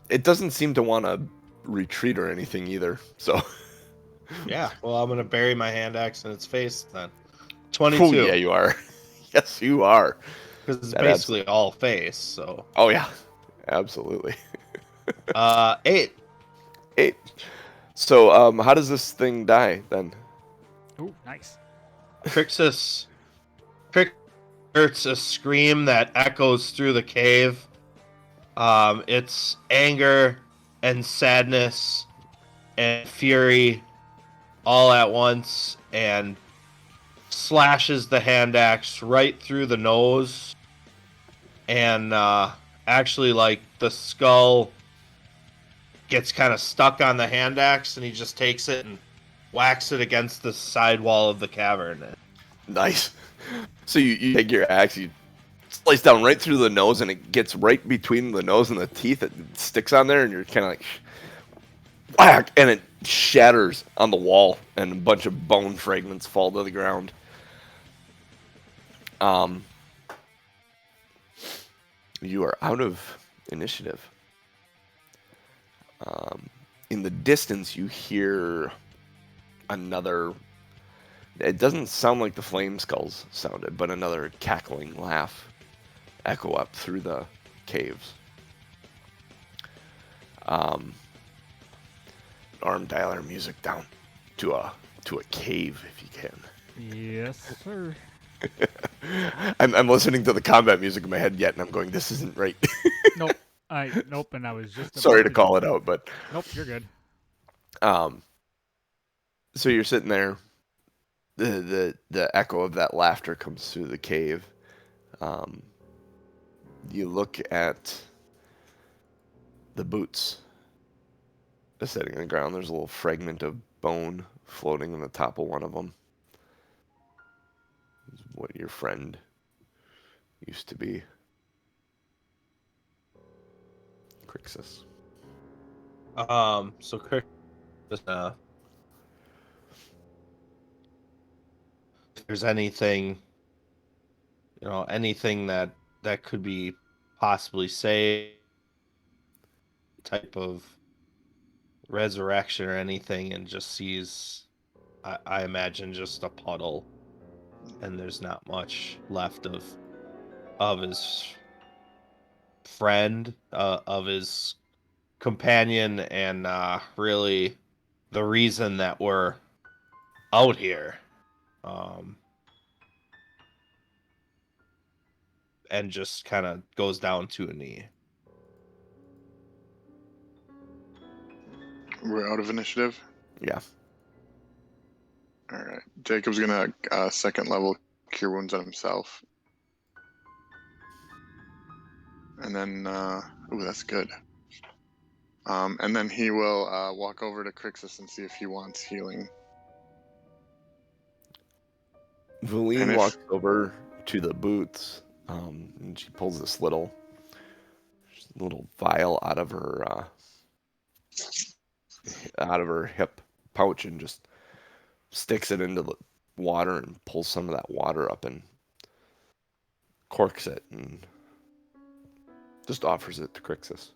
It doesn't seem to want to retreat or anything either. So. Yeah, well, I'm gonna bury my hand axe in its face then. 22. Oh, yeah, you are. Yes, you are. Because it's That adds- basically all face. So Oh yeah, absolutely. 8. 8. So, how does this thing die then? Ooh, nice. Krixis hears a scream that echoes through the cave. It's anger and sadness and fury all at once, and slashes the hand axe right through the nose, and actually, like, the skull gets kind of stuck on the hand axe, and he just takes it and whacks it against the side wall of the cavern. Nice. So you take your axe, you slice down right through the nose, and it gets right between the nose and the teeth. It sticks on there, and you're kind of like, whack, and it shatters on the wall, and a bunch of bone fragments fall to the ground. You are out of initiative. In the distance, you hear another. It doesn't sound like the flame skulls sounded, but another cackling laugh echo up through the caves. Arm dialer music down to a cave if you can. Yes, sir. I'm listening to the combat music in my head yet, and I'm going, this isn't right. Nope. Nope. And I was just Sorry about to call it out, but Nope. You're good. so you're sitting there. The echo of that laughter comes through the cave. You look at the boots sitting on the ground. There's a little fragment of bone floating on the top of one of them. It's what your friend used to be. Krixis. So Kirk, if there's anything, anything that could be possibly saved, type of resurrection or anything, and just sees, I imagine, just a puddle, and there's not much left of his friend, of his companion, and really the reason that we're out here. And just kind of goes down to a knee. We're out of initiative. Yeah. All right. Jacob's gonna second level cure wounds on himself, and then ooh, that's good. And then he will walk over to Krixis and see if he wants healing. Valine walks over to the boots, and she pulls this little vial out of her hip pouch and just sticks it into the water and pulls some of that water up and corks it and just offers it to Krixis.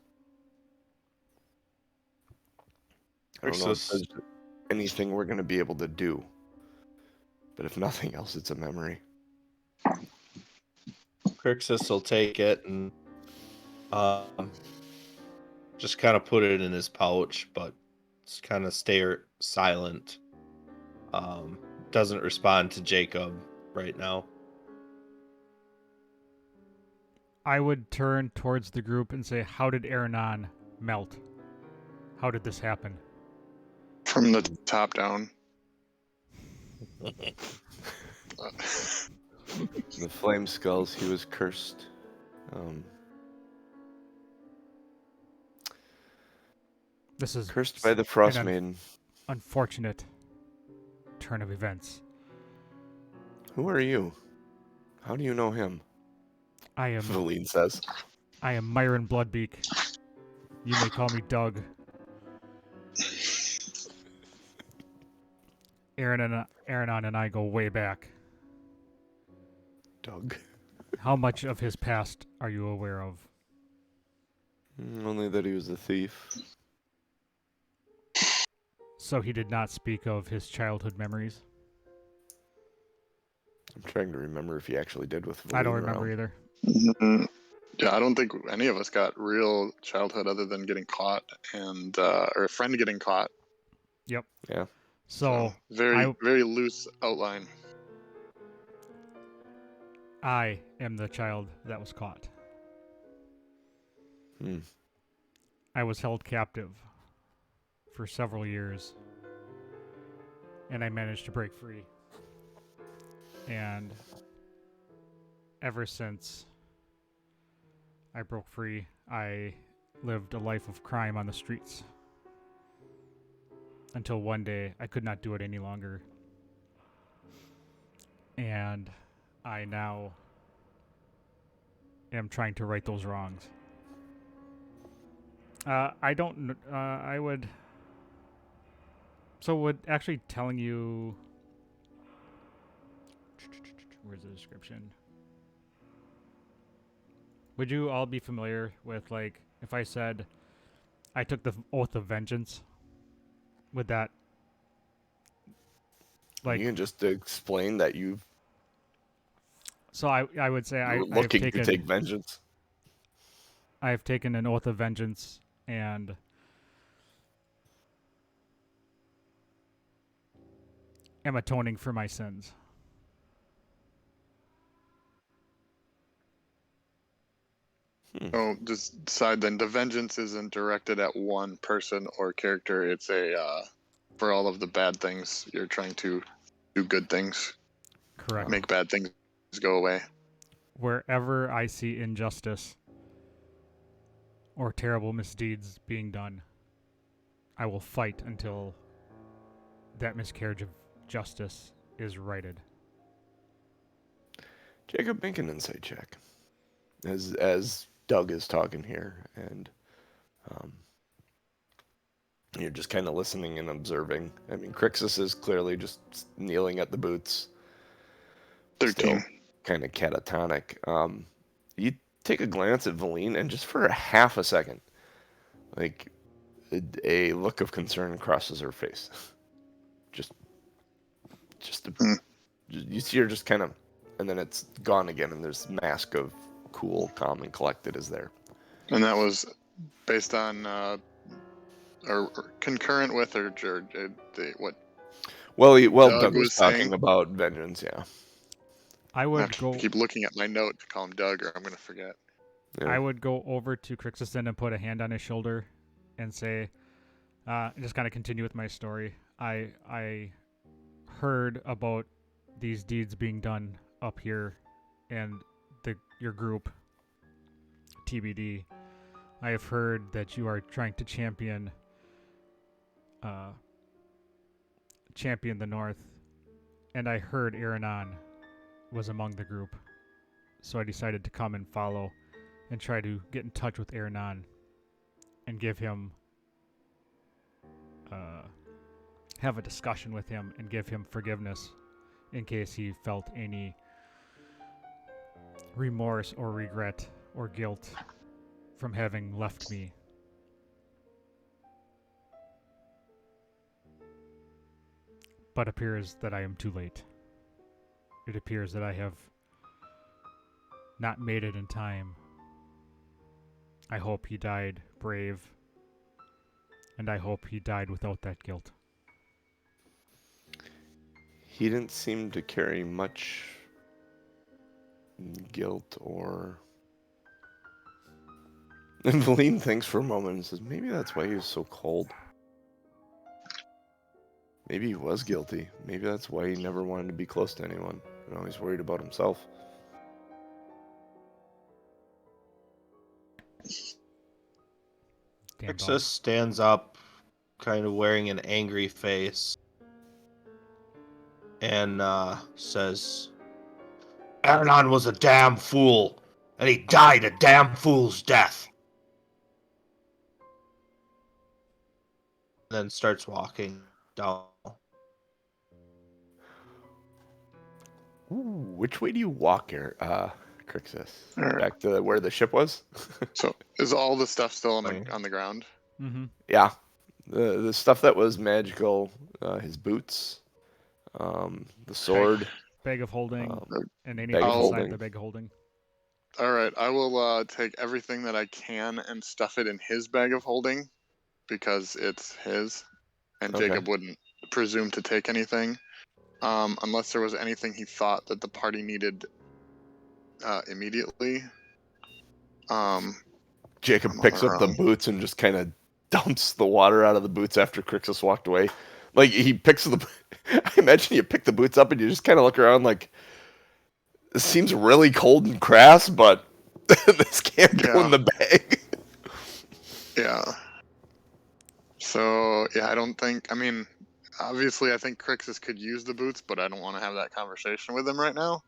I don't know if there's anything we're going to be able to do, but if nothing else, it's a memory. Krixis will take it and just kind of put it in his pouch, but just kind of stay silent. Doesn't respond to Jacob right now. I would turn towards the group and say, how did Aronan melt? How did this happen? From the top down. The flame skulls, he was cursed. This is Cursed by the Frost an Maiden. Unfortunate turn of events. Who are you? How do you know him? I am. Valine says. I am Myron Bloodbeak. You may call me Doug. Aronan and I go way back. Doug. How much of his past are you aware of? Only that he was a thief. So he did not speak of his childhood memories? I'm trying to remember if he actually did with Valine I don't remember around. either. Yeah, I don't think any of us got real childhood other than getting caught and or a friend getting caught. Yep. Yeah. So very loose outline. I am the child that was caught. I was held captive for several years, and I managed to break free. And ever since I broke free, I lived a life of crime on the streets. Until one day, I could not do it any longer. And I now am trying to right those wrongs. I would So would actually telling you... Where's the description? Would you all be familiar with, like, if I said I took the oath of vengeance? Would that... Like, You can just explain that you so I would say were I've looking to taken take vengeance. I've taken an oath of vengeance and am atoning for my sins. Oh, just side then. The vengeance isn't directed at one person or character. It's for all of the bad things. You're trying to do good things, Correct. make bad things go away. Wherever I see injustice or terrible misdeeds being done, I will fight until that miscarriage of justice is righted. Jacob, make an insight check. As Doug is talking here, and you're just kind of listening and observing. I mean, Krixis is clearly just kneeling at the boots. 13. Still kind of catatonic. You take a glance at Valine, and just for a half a second, like a look of concern crosses her face. You see her just kind of, and then it's gone again, and there's mask of cool, calm, and collected is there. And that was based on or concurrent with or what? Well, Doug Doug was was talking saying? about vengeance, yeah. I I have would to go. keep looking at my note to call him Doug, or I'm gonna forget. Yeah. I would go over to Krixis and put a hand on his shoulder, and say, just kind of continue with my story. I heard about these deeds being done up here, and your group, TBD. I have heard that you are trying to champion the North, and I heard Aronan was among the group, so I decided to come and follow, and try to get in touch with Aronan, and give him, have a discussion with him, and give him forgiveness, in case he felt any remorse or regret or guilt from having left me. But appears that I am too late. It appears that I have not made it in time. I hope he died brave, and I hope he died without that guilt. He didn't seem to carry much guilt or... And Valine thinks for a moment and says, maybe that's why he was so cold. Maybe he was guilty. Maybe that's why he never wanted to be close to anyone and always worried about himself. Krixis stands up, kind of wearing an angry face, and says, Aronan was a damn fool, and he died a damn fool's death. Then starts walking down. Ooh, which way do you walk here, Krixis? All right. Back to where the ship was? So is all the stuff still Right. on the ground? Mm-hmm. Yeah. The stuff that was magical, his boots, the sword. Bag of holding, and anything bag of inside holding. the bag of holding. All right, I will take everything that I can and stuff it in his bag of holding, because it's his, and Okay. Jacob wouldn't presume to take anything, unless there was anything he thought that the party needed immediately. Jacob I'm picks all up the wrong. boots and just kind of dumps the water out of the boots after Krixis walked away. Like, he picks the... I imagine you pick the boots up and you just kind of look around like, this seems really cold and crass, but this can't go in the bag. Yeah. So, yeah, I don't think... I mean, obviously I think Krixis could use the boots, but I don't want to have that conversation with him right now.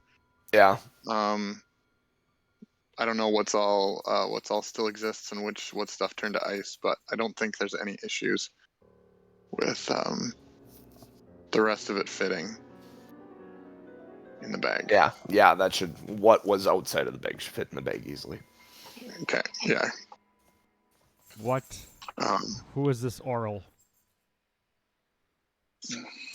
Yeah. I don't know what's all still exists and what stuff turned to ice, but I don't think there's any issues with the rest of it fitting in the bag. Yeah, that should. What was outside of the bag should fit in the bag easily. Okay, yeah. What? Um, Who is this Oral?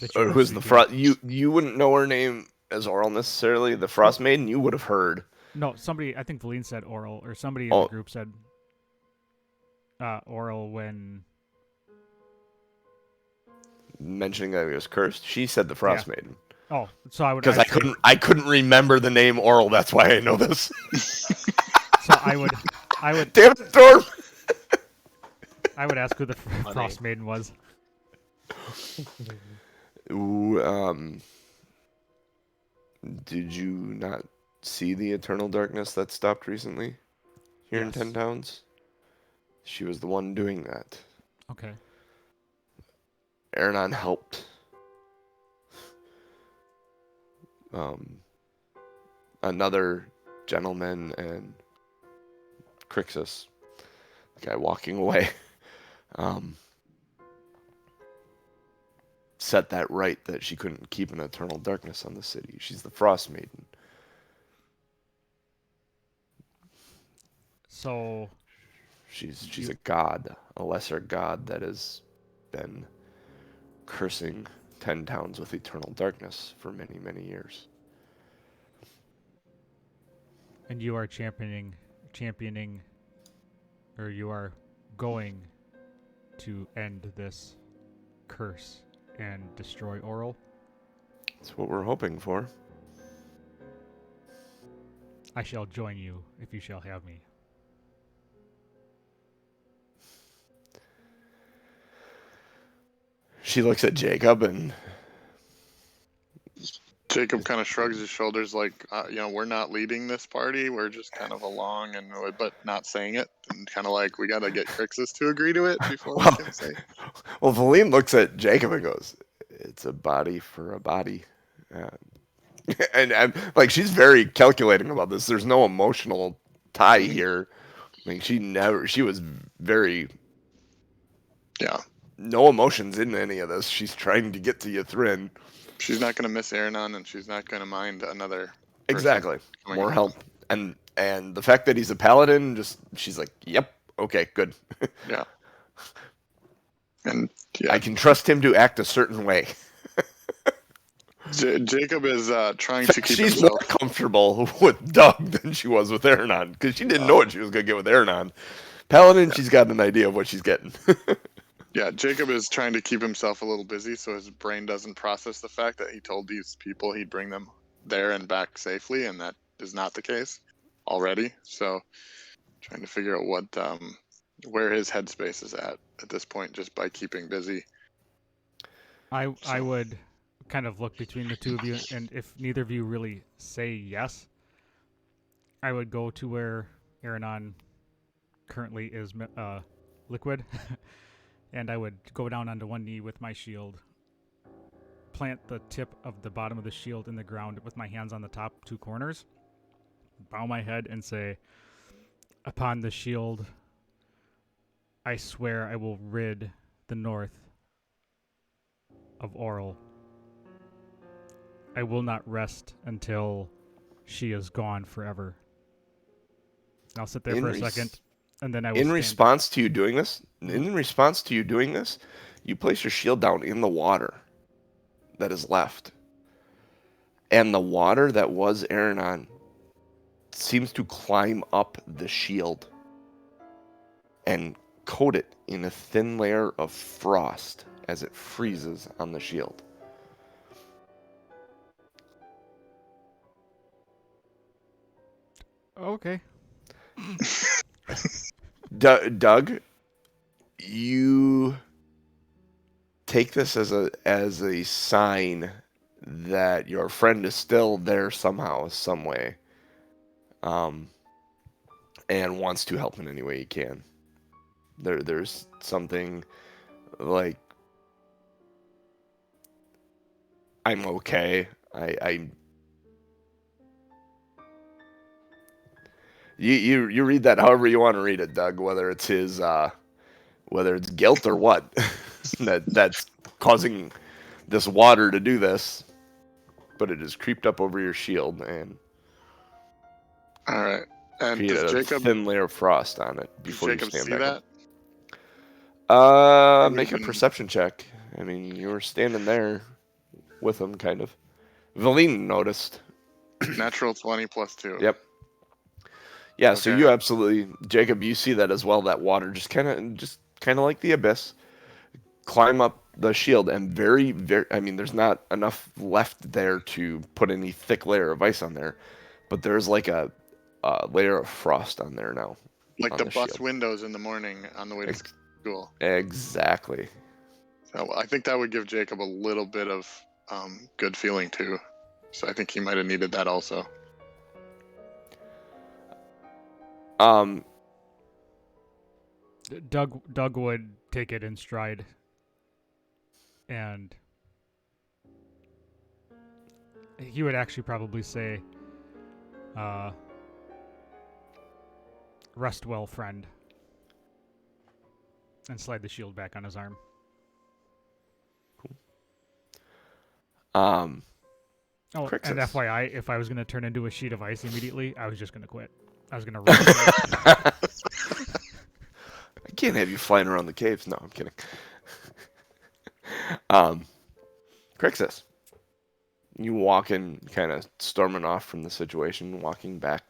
that Or were who's the seeking? Frost? You wouldn't know her name as Oral necessarily. The Frost Maiden, you would have heard. No, somebody. I think Valine said Oral, or somebody in Oh. the group said Oral when. Mentioning that he was cursed. She said the Frost Yeah. Maiden. Oh, so I would Because actually, I couldn't remember the name Oral. That's why I know this. So I would Damn it, Storm! I would ask who the Frost Maiden was. Ooh, did you not see the Eternal Darkness that stopped recently here in Yes. 10 Towns? She was the one doing that. Okay. Aronan helped another gentleman and Krixis, the guy walking away, set that right that she couldn't keep an eternal darkness on the city. She's the Frost Maiden. So She's a god, a lesser god that has been cursing 10 towns with eternal darkness for many, many years. and you are championing, or you are going to end this curse and destroy Oral. That's what we're hoping for. I shall join you if you shall have me. She looks at Jacob and Jacob kind of shrugs his shoulders, like, we're not leading this party. We're just kind of along, but not saying it, and kind of like we got to get Krixis to agree to it before we can say. well, Valine looks at Jacob and goes, "It's a body for a body," and like she's very calculating about this. There's no emotional tie here. Like she was very no emotions in any of this. She's trying to get to Ythrin. She's not going to miss Aronan, and she's not going to mind another. Exactly. coming More in. help. And the fact that he's a paladin, she's like, yep, okay, good. Yeah. And yeah, I can trust him to act a certain way. Jacob is trying to keep She's himself. more comfortable with Doug than she was with Aronan, because she didn't know what she was going to get with Aronan. Paladin, she's got an idea of what she's getting. Yeah, Jacob is trying to keep himself a little busy so his brain doesn't process the fact that he told these people he'd bring them there and back safely, and that is not the case already. So trying to figure out what where his headspace is at this point, just by keeping busy. I would kind of look between the two of you, and if neither of you really say yes, I would go to where Aronan currently is liquid, and I would go down onto one knee with my shield, plant the tip of the bottom of the shield in the ground with my hands on the top two corners, bow my head and say, "Upon the shield, I swear I will rid the north of Oral. I will not rest until she is gone forever." I'll sit there for a second, and then I will In stand. response to you doing this, you place your shield down in the water that is left. And the water that was Aronan seems to climb up the shield and coat it in a thin layer of frost as it freezes on the shield. Okay. Doug, you take this as a sign that your friend is still there somehow, some way, and wants to help in any way he can. There's something like, I'm okay. You read that however you want to read it, Doug. Whether it's his whether it's guilt or what that's causing this water to do this, but it has creeped up over your shield and All right. And created does a Jacob thin layer of frost on it does before you Jacob stand see back that? up. Or Make a even- perception check. I mean, you were standing there with him, kind of. Valine noticed. Natural 20 plus 2. Yep. Yeah, so Okay. you absolutely, Jacob, you see that as well. That water just kind of like the abyss, climb up the shield, and very, very. I mean, there's not enough left there to put any thick layer of ice on there, but there's like a layer of frost on there now. Like on the the bus shield. windows in the morning on the way to Ex- school. Exactly. So I think that would give Jacob a little bit of good feeling too. So I think he might have needed that also. Doug would take it in stride, and he would actually probably say, "Rest well, friend," and slide the shield back on his arm. Oh, Krixis. and FYI, if I was going to turn into a sheet of ice immediately, I was just going to quit. I was going to run. I can't have you flying around the caves. No, I'm kidding. Krixis, you walking, kind of storming off from the situation, walking back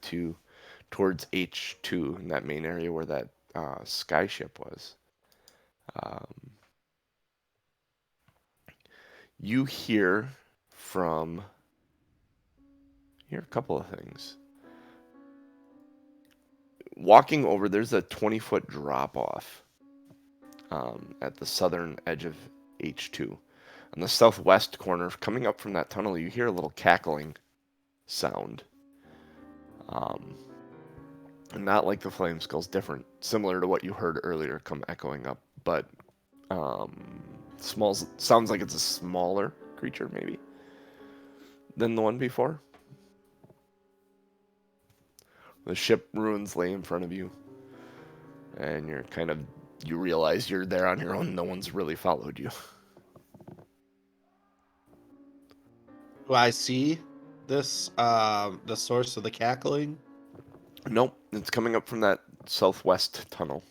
towards H2 in that main area where that skyship was. You hear a couple of things. Walking over, there's a 20-foot drop off at the southern edge of H2. On the southwest corner, coming up from that tunnel, you hear a little cackling sound. Not like the flame skulls, different, similar to what you heard earlier come echoing up, but sounds like it's a smaller creature maybe than the one before. The ship ruins lay in front of you, and you realize you're there on your own. No one's really followed you. Do I see this, the source of the cackling? Nope, it's coming up from that southwest tunnel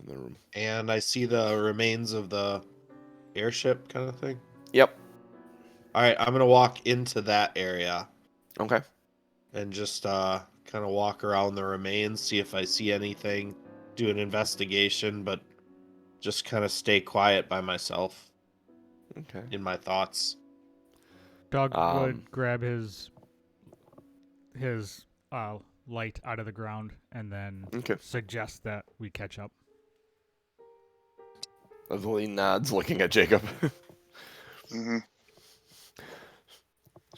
in the room. And I see the remains of the airship kind of thing? Yep. All right, I'm going to walk into that area Okay. and just kind of walk around the remains, see if I see anything, do an investigation, but just kind of stay quiet by myself Okay. in my thoughts. Doug would grab his light out of the ground and then suggest that we catch up. Leslie nods, looking at Jacob. Mm-hmm.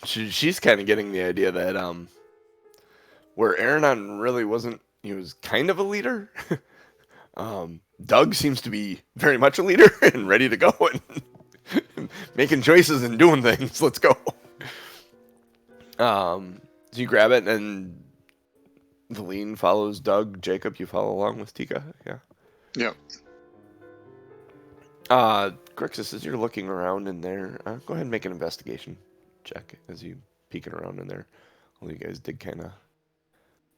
She's kind of getting the idea that where Aronan really wasn't, he was kind of a leader. Doug seems to be very much a leader and ready to go and making choices and doing things. Let's go. So you grab it, and Valine follows Doug. Jacob, you follow along with Tika. Yeah. Yep. Krixis, as you're looking around in there, go ahead and make an investigation check as you peeking around in there. Well, you guys did kind of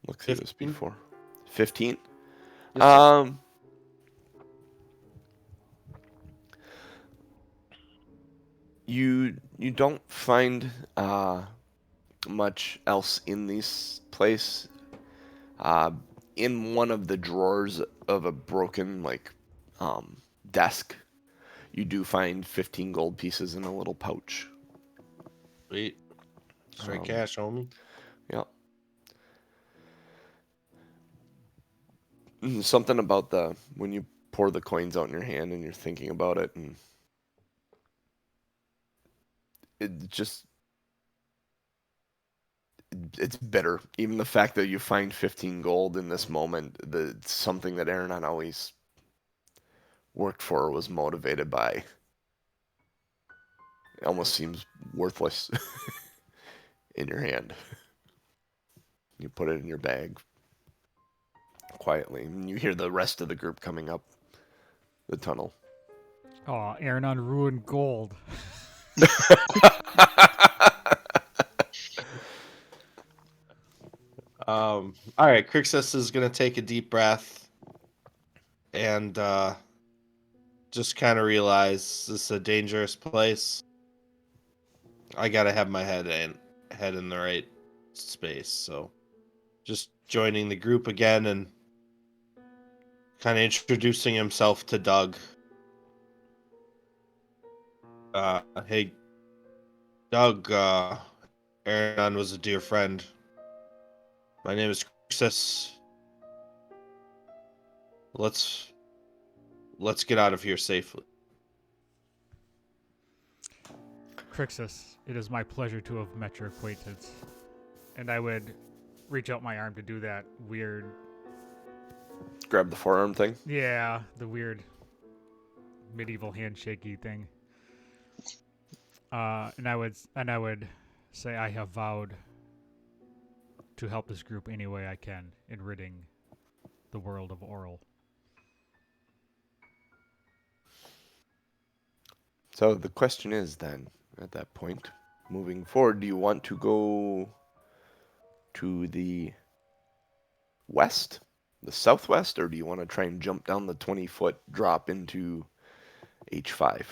look through this 15? before. 15? Yes, You don't find much else in this place. In one of the drawers of a broken desk, you do find 15 gold pieces in a little pouch. Sweet. Straight cash, homie. Yeah. Something about when you pour the coins out in your hand and you're thinking about it, and it's bitter. Even the fact that you find 15 gold in this moment, something that Aronan always worked for, was motivated by. It almost seems worthless in your hand. You put it in your bag quietly, and you hear the rest of the group coming up the tunnel. Oh, Aronan ruined gold. All right, Krixis is gonna take a deep breath and just kind of realize this is a dangerous place. I gotta have my head in the right space. So, just joining the group again and kind of introducing himself to Doug. Hey, Doug. Aronan was a dear friend. My name is Krixis. Let's get out of here safely. Krixis, it is my pleasure to have met your acquaintance. And I would reach out my arm to do that weird... Grab the forearm thing. Yeah, the weird medieval handshakey thing. And I would say I have vowed to help this group any way I can in ridding the world of Oral. So the question is then, at that point, moving forward, do you want to go to the west, the southwest, or do you want to try and jump down the 20-foot drop into H5?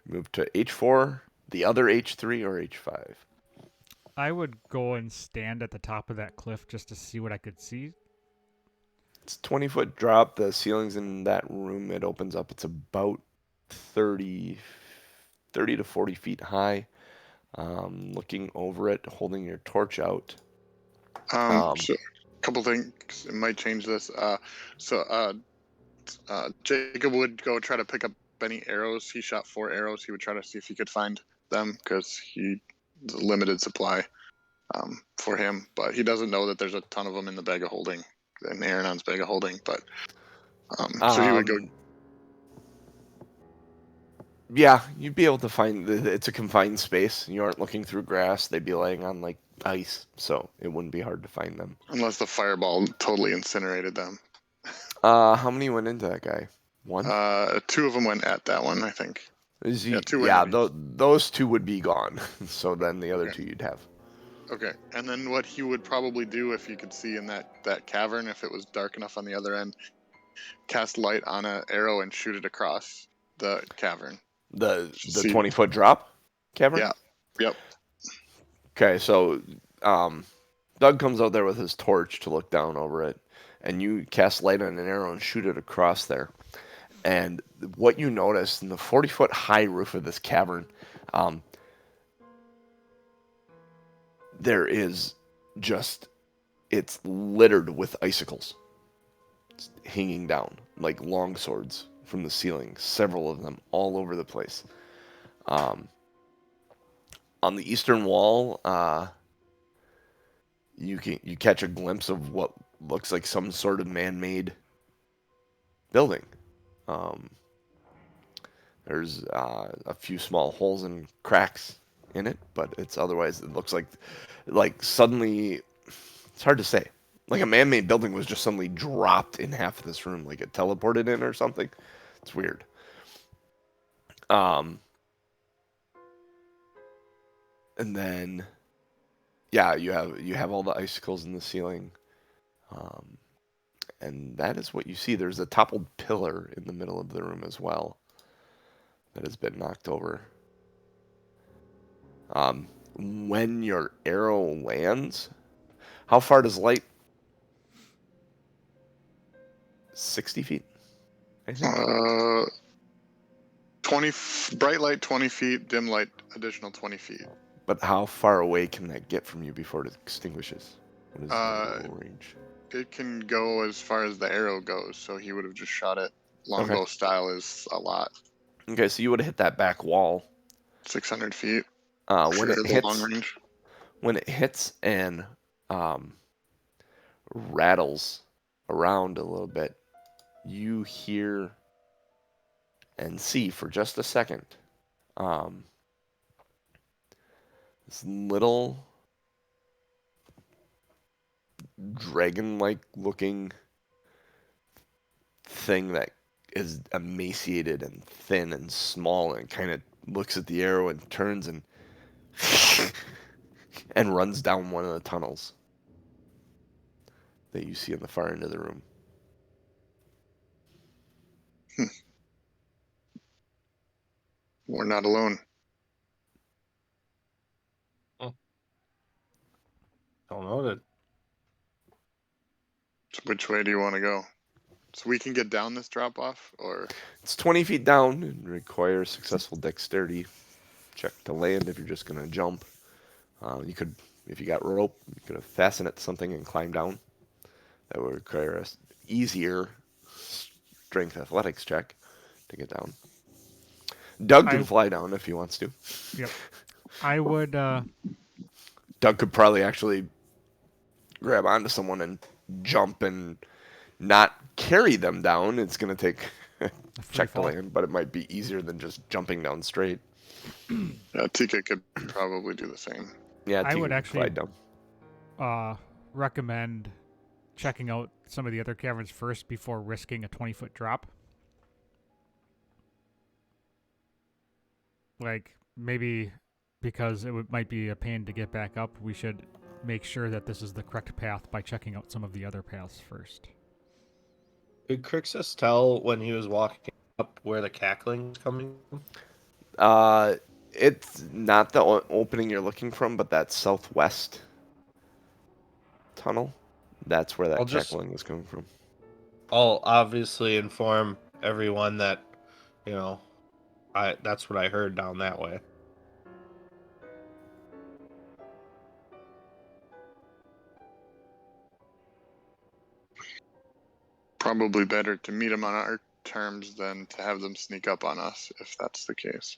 Move to H4, the other H3, or H5? I would go and stand at the top of that cliff just to see what I could see. It's a 20-foot drop. The ceilings in that room, it opens up. It's about 30 to 40 feet high. Looking over it, holding your torch out. So a couple things. It might change this. Jacob would go try to pick up any arrows. He shot 4 arrows. He would try to see if he could find them because he's a limited supply for him. But he doesn't know that there's a ton of them in the bag of holding, in Aronon's bag of holding. But so he would go. Yeah, you'd be able to find. It's a confined space. You aren't looking through grass. They'd be laying on like ice, so it wouldn't be hard to find them. Unless the fireball totally incinerated them. How many went into that guy? 1? 2 of them went at that one, I think. Those 2 would be gone. So then the other 2 you'd have. Okay, and then what he would probably do if you could see in that cavern, if it was dark enough on the other end, cast light on an arrow and shoot it across the cavern. The 20-foot drop cavern? Yeah. Yep. Okay, so Doug comes out there with his torch to look down over it, and you cast light on an arrow and shoot it across there. And what you notice in the 40-foot high roof of this cavern, there is just, it's littered with icicles. It's hanging down like long swords from the ceiling, several of them all over the place. On the eastern wall, you catch a glimpse of what looks like some sort of man-made building. There's a few small holes and cracks in it, but it looks like suddenly, it's hard to say. Like a man-made building was just suddenly dropped in half of this room, like it teleported in or something. It's weird. And then, yeah, you have all the icicles in the ceiling. And that is what you see. There's a toppled pillar in the middle of the room as well that has been knocked over. When your arrow lands, how far does light? 60 feet, I think. 20 bright light 20 feet, dim light additional 20 feet. But how far away can that get from you before it extinguishes? What is the range? It can go as far as the arrow goes, so he would have just shot it. Longbow style is a lot. Okay, so you would have hit that back wall. 600 feet. When it hits, long range. When it hits and rattles around a little bit, you hear and see for just a second this little dragon-like looking thing that is emaciated and thin and small, and kind of looks at the arrow and turns and and runs down one of the tunnels that you see in the far end of the room. We're not alone. Don't know that. So which way do you want to go? So we can get down this drop off, or It's 20 feet down and requires successful dexterity check to land if you're just going to jump. You could, if you got rope, you could have fastened it to something and climb down. That would require a easier strength athletics check to get down. Doug can fly down if he wants to. Yep. I would. Doug could probably actually grab onto someone and jump and not carry them down. It's going to take check to land, but it might be easier than just jumping down straight. Tika could probably do the same. Yeah, I Tika would could actually fly down. recommend checking out some of the other caverns first before risking a 20-foot drop. Like, maybe because might be a pain to get back up, we should make sure that this is the correct path by checking out some of the other paths first. Could Krixis tell when he was walking up where the cackling was coming from? It's not the opening you're looking from, but that southwest tunnel. That's where that cackling was coming from. I'll obviously inform everyone that, that's what I heard down that way. Probably better to meet them on our terms than to have them sneak up on us, if that's the case.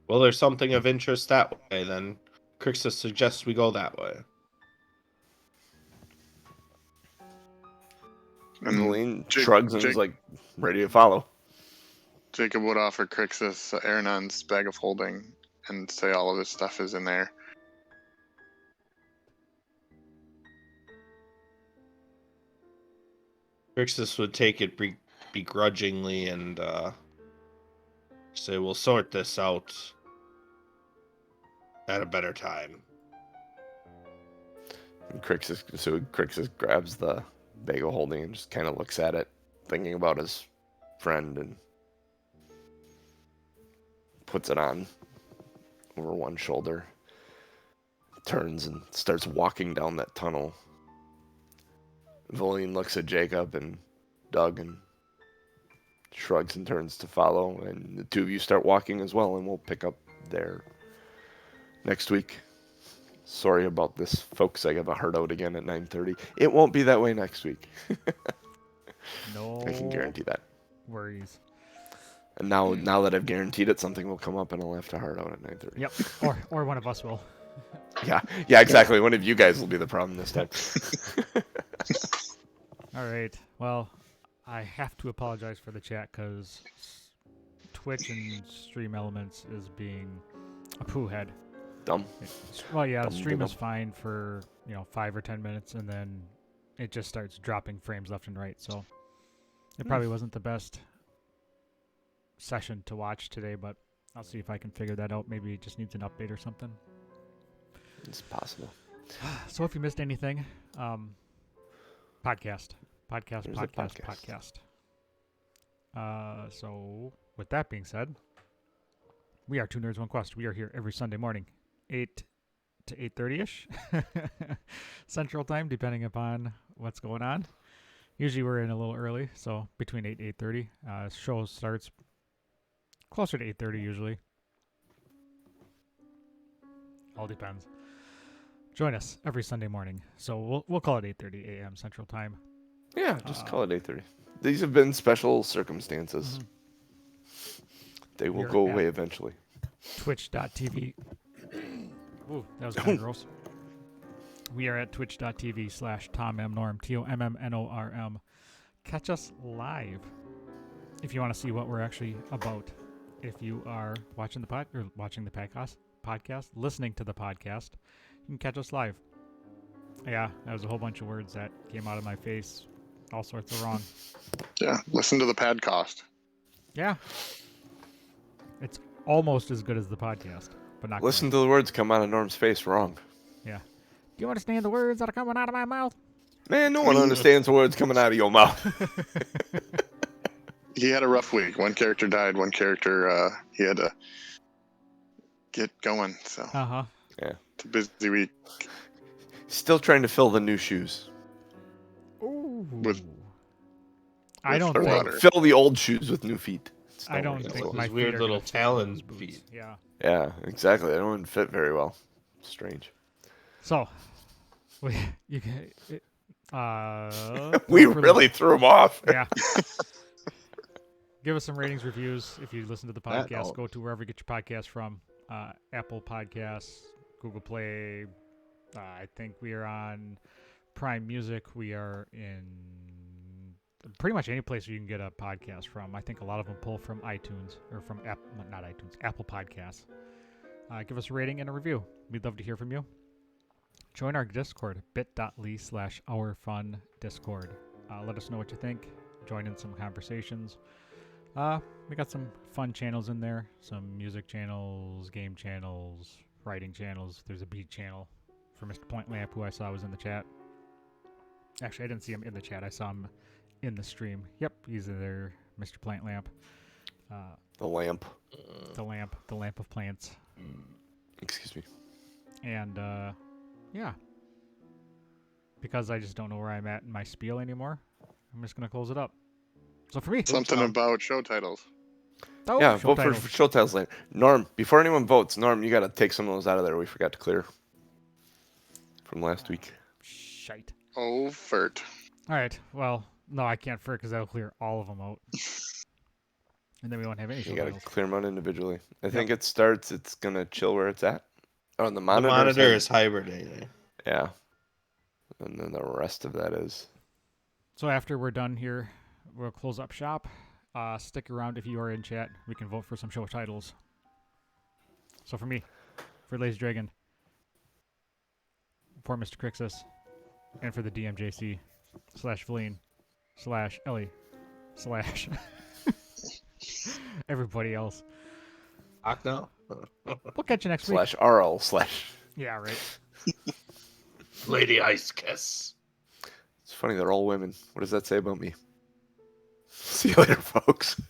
Well, there's something of interest that way, then Krixis suggests we go that way. And Moline shrugs and is like, ready to follow. Jacob would offer Krixis Aronan's bag of holding and say all of his stuff is in there. Krixis would take it begrudgingly and say, we'll sort this out at a better time. And Krixis grabs the bag of holding and just kind of looks at it, thinking about his friend, and puts it on over one shoulder, turns and starts walking down that tunnel. Voline looks at Jacob and Doug and shrugs and turns to follow, and the two of you start walking as well, and we'll pick up there next week. Sorry about this, folks. I have a heart out again at 9:30. It won't be that way next week. No, I can guarantee that. Worries. And now that I've guaranteed it, something will come up and I'll have to heart out at 9:30. Yep, or one of us will. Yeah, exactly. One of you guys will be the problem this time. All right. Well, I have to apologize for the chat because Twitch and Stream Elements is being a poo head. Dumb. Well, yeah, Dumb, stream dumb. is fine for 5 or 10 minutes, and then it just starts dropping frames left and right. So it probably wasn't the best session to watch today, but I'll see if I can figure that out. Maybe it just needs an update or something. It's possible. So if you missed anything, podcast. So with that being said, we are Two Nerds One Quest. We are here every Sunday morning, 8 to 8:30ish Central Time, depending upon what's going on. Usually we're in a little early, so between 8 and 8:30. Show starts closer to 8:30 usually. All depends. Join us every Sunday morning. So we'll call it 8:30 a.m. Central Time. Yeah, just call it 8:30. These have been special circumstances. They will go away eventually. Twitch.tv. Ooh, that was kind of gross. We are at twitch.tv/TomMNorm, TOMMNORM. Catch us live if you want to see what we're actually about. If you are watching the podcast, listening to the podcast, you can catch us live. Yeah, that was a whole bunch of words that came out of my face. All sorts of wrong. Yeah, listen to the pad cost. Yeah. It's almost as good as the podcast, but not Listen quite. to the words come out of Norm's face wrong. Yeah. Do you understand the words that are coming out of my mouth? Man, no one understands the words coming out of your mouth. He had a rough week. One character died. One character he had to get going. So Uh-huh. it's a busy week. Still trying to fill the new shoes. Ooh. With I don't the think water. Fill the old shoes with new feet. It's I not don't working think so my Those feet weird are little gonna fit in talon those boots. feet. Yeah. Yeah, exactly. They don't fit very well. Strange. So, we you can We without further- really threw them off. Yeah. Give us some ratings, reviews. If you listen to the That podcast, don't. go to wherever you get your podcast from. Apple Podcasts, Google Play. I think we are on Prime Music. We are in pretty much any place you can get a podcast from. I think a lot of them pull from iTunes or from not iTunes, Apple Podcasts. Give us a rating and a review. We'd love to hear from you. Join our Discord, bit.ly/OurFunDiscord. Let us know what you think. Join in some conversations. We got some fun channels in there. Some music channels, game channels, writing channels. There's a beat channel for Mr. Point Lamp, who I saw was in the chat. Actually, I didn't see him in the chat. I saw him in the stream. Yep, he's there, Mr. Plant Lamp. The lamp. The lamp of plants. Excuse me. And, yeah. Because I just don't know where I'm at in my spiel anymore, I'm just going to close it up. So for me... Something about show titles. Oh, Yeah, show vote titles. for show titles later. Norm, before anyone votes, Norm, you got to take some of those out of there. We forgot to clear from last week. Shite. Oh, Fert. All right. Well, no, I can't for it because that'll clear all of them out. And then we won't have any show You got to titles. clear them out individually. I think it starts. It's gonna chill where it's at. Oh, and the monitor. The monitor is hibernating. Yeah. And then the rest of that is. So after we're done here, we'll close up shop. Stick around if you are in chat. We can vote for some show titles. So for me, for Lazy Dragon, for Mr. Krixis, and for the DMJC /Valine /Ellie / everybody else. Octo? We'll catch you next week. /RL / Yeah, right. Lady Ice Kiss. It's funny, they're all women. What does that say about me? See you later, folks.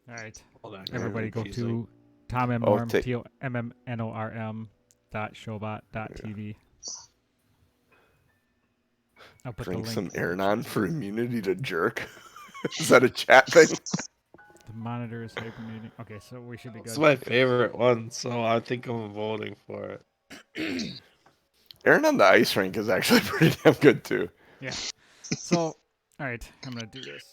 All right. Hold on. Everybody go Confusing. to TomMnorm, Oh, take- TOMMNORM.showbot.tv. I'll put Drink the some link. Aronan for immunity to jerk. Is that a chat thing? The monitor is hibernating. Okay, so we should be good. It's my favorite one, so I think I'm voting for it. Aronan the ice rink is actually pretty damn good too. Yeah. So, all right, I'm gonna do this.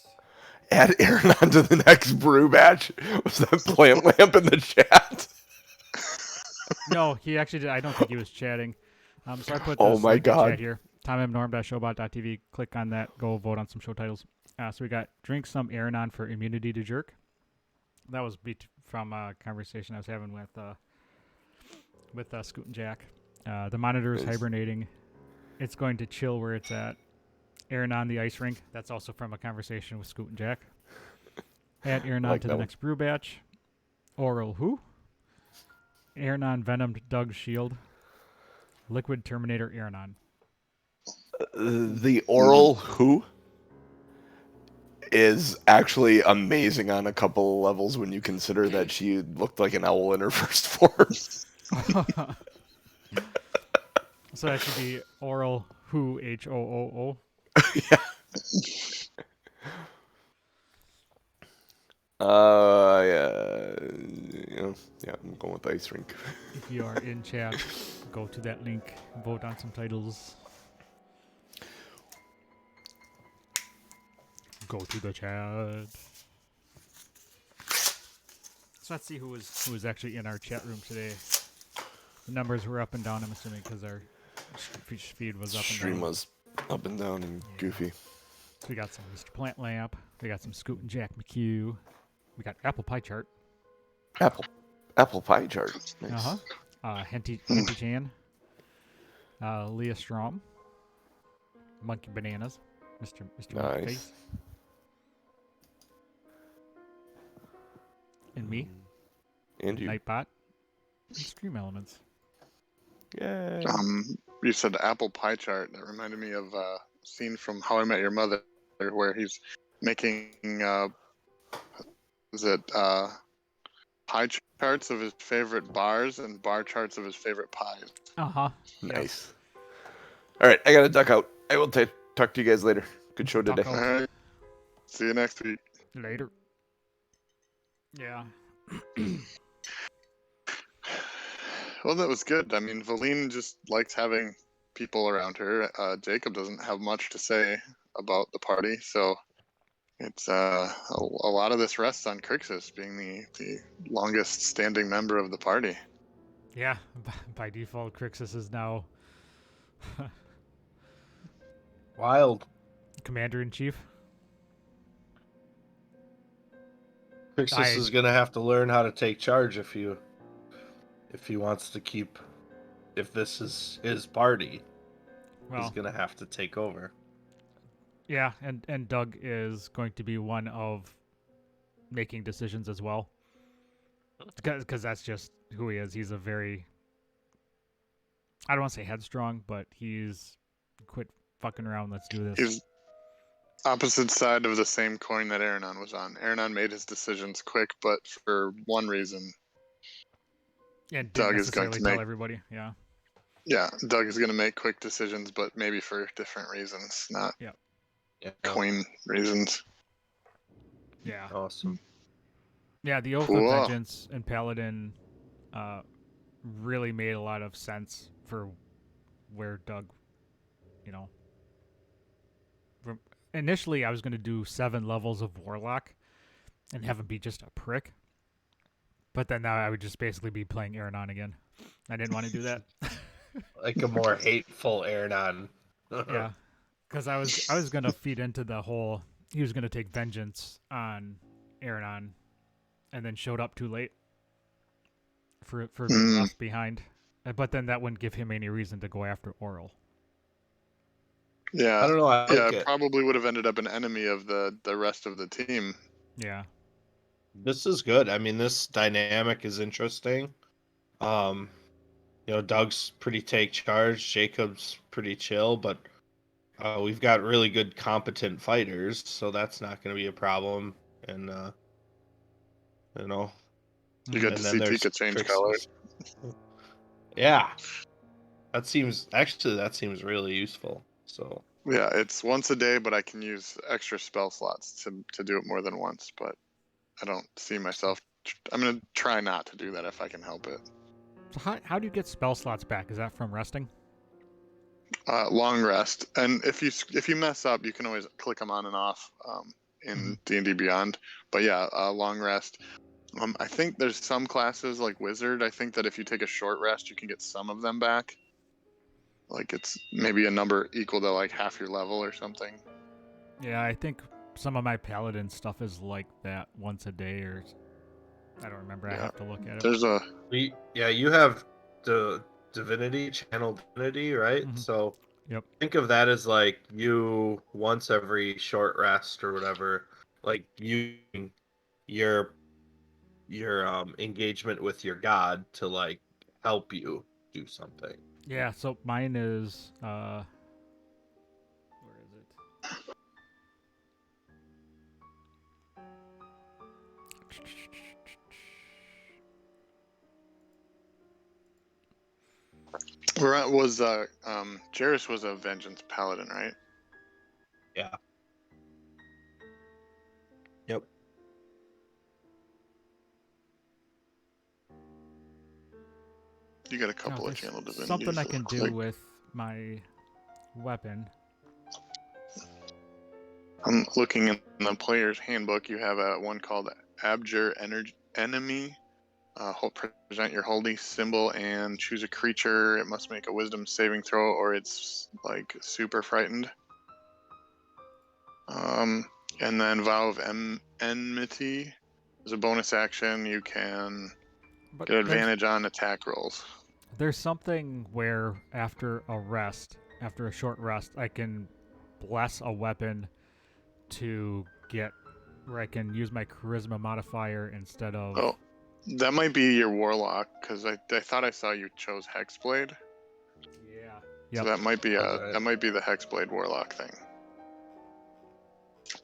Add Aronan to the next brew batch. Was that plant lamp in the chat? No, he actually did. I don't think he was chatting. So I put Oh this my link in God. chat here. TomMnorm.showbot.tv. Click on that. Go vote on some show titles. So we got drink some Aronan for immunity to jerk. That was from a conversation I was having with Scoot and Jack. The monitor is Nice. hibernating. It's going to chill where it's at. Aronan the ice rink. That's also from a conversation with Scoot and Jack. Add Aronan like to that the one. next brew batch. Oral who? Aronan venomed Doug Shield. Liquid Terminator Aronan. The oral who is actually amazing on a couple of levels when you consider that she looked like an owl in her first form. So that should be oral who HOOO. Yeah. Yeah, I'm going with ice rink. If you are in chat, go to that link, vote on some titles. Go to the chat. So let's see who was actually in our chat room today. The numbers were up and down, I'm assuming, because our feed was up and Stream down. was up and down and goofy. So we got some Mr. Plant Lamp. We got some Scoot and Jack McHugh. We got Apple Pie Chart. Apple pie chart. Nice. Henty Chan. Leah Strom. Monkey Bananas. Mr. Monkey Nice. Face. And me. And you. Nightbot. And Stream Elements. Yay. You said apple pie chart. That reminded me of a scene from How I Met Your Mother, where he's making pie charts of his favorite bars and bar charts of his favorite pies. Nice. All right, I gotta duck out. I will talk to you guys later. Good show Duck today. out. All right. See you next week. Later. Yeah. Well, that was good. I mean, Valine just likes having people around her. Jacob doesn't have much to say about the party, so it's a lot of this rests on Krixis being the longest standing member of the party. Yeah. By default, Krixis is now Wild. Commander-in-Chief. Krixis is gonna have to learn how to take charge if he wants to keep. If this is his party, he's Well, gonna have to take over. yeah, and Doug is going to be one of making decisions as well. Because that's just who he is. He's a very, I don't want to say headstrong, but he's quit fucking around. Let's do this. He's opposite side of the same coin that Aronan was on. Aronan made his decisions quick, but for one reason. And Doug didn't is going necessarily to tell make- everybody. Yeah. Yeah, Doug is going to make quick decisions, but maybe for different reasons, not Yeah. coin reasons. Yeah. Awesome. Yeah, the Oath Cool. of Vengeance and Paladin really made a lot of sense for where Doug, initially I was going to do 7 levels of Warlock and have him be just a prick. But then now I would just basically be playing Aronan again. I didn't want to do that. Like a more hateful Aronan. Yeah. Because I was going to feed into the whole, he was going to take vengeance on Aronan and then showed up too late for being left behind. But then that wouldn't give him any reason to go after Oral. Yeah, I don't know. I like it it. probably would have ended up an enemy of the rest of the team. Yeah. This is good. I mean, this dynamic is interesting. Doug's pretty take charge. Jacob's pretty chill, but we've got really good, competent fighters, so that's not going to be a problem. And You get and to then see there's Tika change Krixis. colors. Yeah, that seems really useful. So Yeah, it's once a day, but I can use extra spell slots to do it more than once. But I don't see myself. I'm gonna try not to do that if I can help it. So how do you get spell slots back? Is that from resting? Long rest, and if you mess up, you can always click them on and off in D&D Beyond. But yeah, long rest. I think there's some classes like Wizard. I think that if you take a short rest, you can get some of them back. Like it's maybe a number equal to like half your level or something. Yeah, I think some of my Paladin stuff is like that once a day, or I don't remember. I have to look at it. There's a you have the channel divinity, right? Mhm. So Yep. think of that as like you once every short rest or whatever, like using your engagement with your god to like help you do something. Yeah, so mine is where is it? Jairus was a vengeance paladin, right? Yeah. Yep. You got a Now, couple of there's channel divinities. something I it can looks do like. with my weapon. I'm looking in the player's handbook. You have one called Abjure Enemy. Present your holy symbol and choose a creature. It must make a wisdom saving throw or it's like super frightened. And then Vow of Enmity is a bonus action. You can But get advantage on attack rolls. there's something where after a short rest, I can bless a weapon to get where I can use my charisma modifier instead of. Oh, that might be your warlock because I thought I saw you chose Hexblade. Yeah. So Yep. that might be Okay. that might be the Hexblade warlock thing,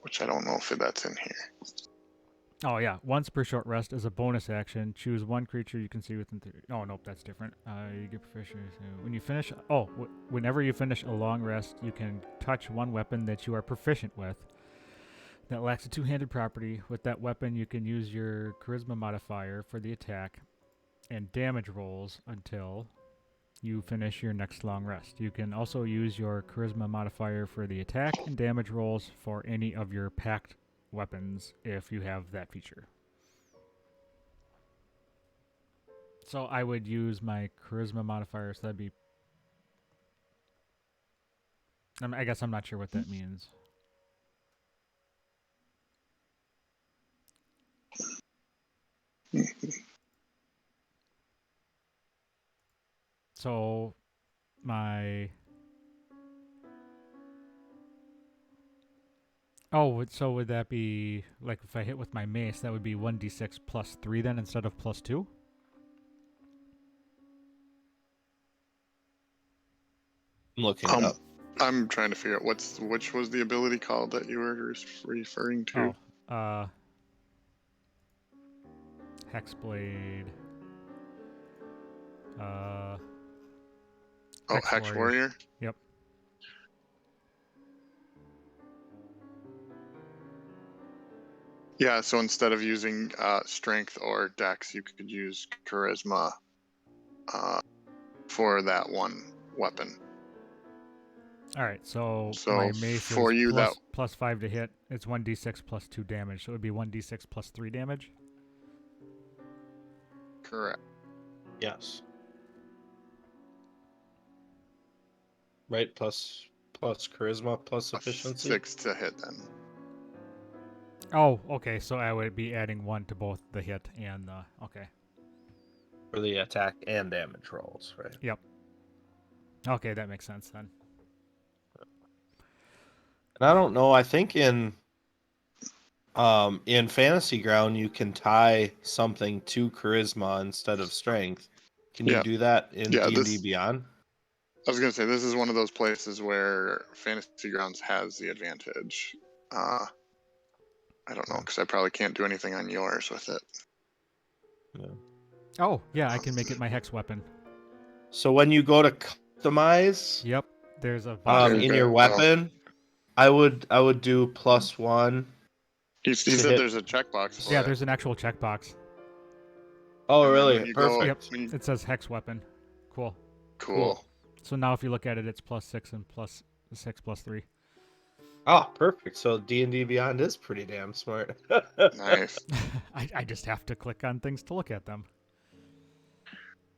which I don't know if that's in here. Oh yeah. Once per short rest as a bonus action, choose one creature you can see within. Oh nope, that's different. You get proficient. When you finish. Whenever you finish a long rest, you can touch one weapon that you are proficient with. That lacks a two-handed property. With that weapon, you can use your charisma modifier for the attack and damage rolls until you finish your next long rest. You can also use your charisma modifier for the attack and damage rolls for any of your packed weapons if you have that feature. So I would use my charisma modifier, so that'd be... I guess I'm not sure what that means. So my... Oh, so would that be, like, if I hit with my mace, that would be 1d6 plus 3 then instead of plus 2? I'm looking it up. I'm trying to figure out which was the ability called that you were referring to. Oh, Hexblade. Hex Warrior. Yep. Yeah, so instead of using strength or dex, you could use charisma for that one weapon. All right, so So my mace for is you plus 5 to hit. It's 1d6 plus 2 damage, so it would be 1d6 plus 3 damage. Correct. Yes. Right, plus charisma plus efficiency. 6 to hit then. Oh, okay, so I would be adding 1 to both the hit and the... Okay. For the attack and damage rolls, right? Yep. Okay, that makes sense then. And I don't know, I think in Fantasy Ground you can tie something to charisma instead of strength. Can you do that in D&D Beyond? I was going to say, this is one of those places where Fantasy Grounds has the advantage. I don't know, because I probably can't do anything on yours with it. Yeah. Oh, yeah, I can make it my hex weapon. So when you go to customize, Yep, there's a in your weapon, I would do +1. He said there's a checkbox for it. Yeah, there's an actual checkbox. Oh, And really? when you Perfect. Yep, it says hex weapon. Cool. So now if you look at it, it's +6 and +6 plus 3. Oh, perfect. So D&D Beyond is pretty damn smart. Nice. I just have to click on things to look at them.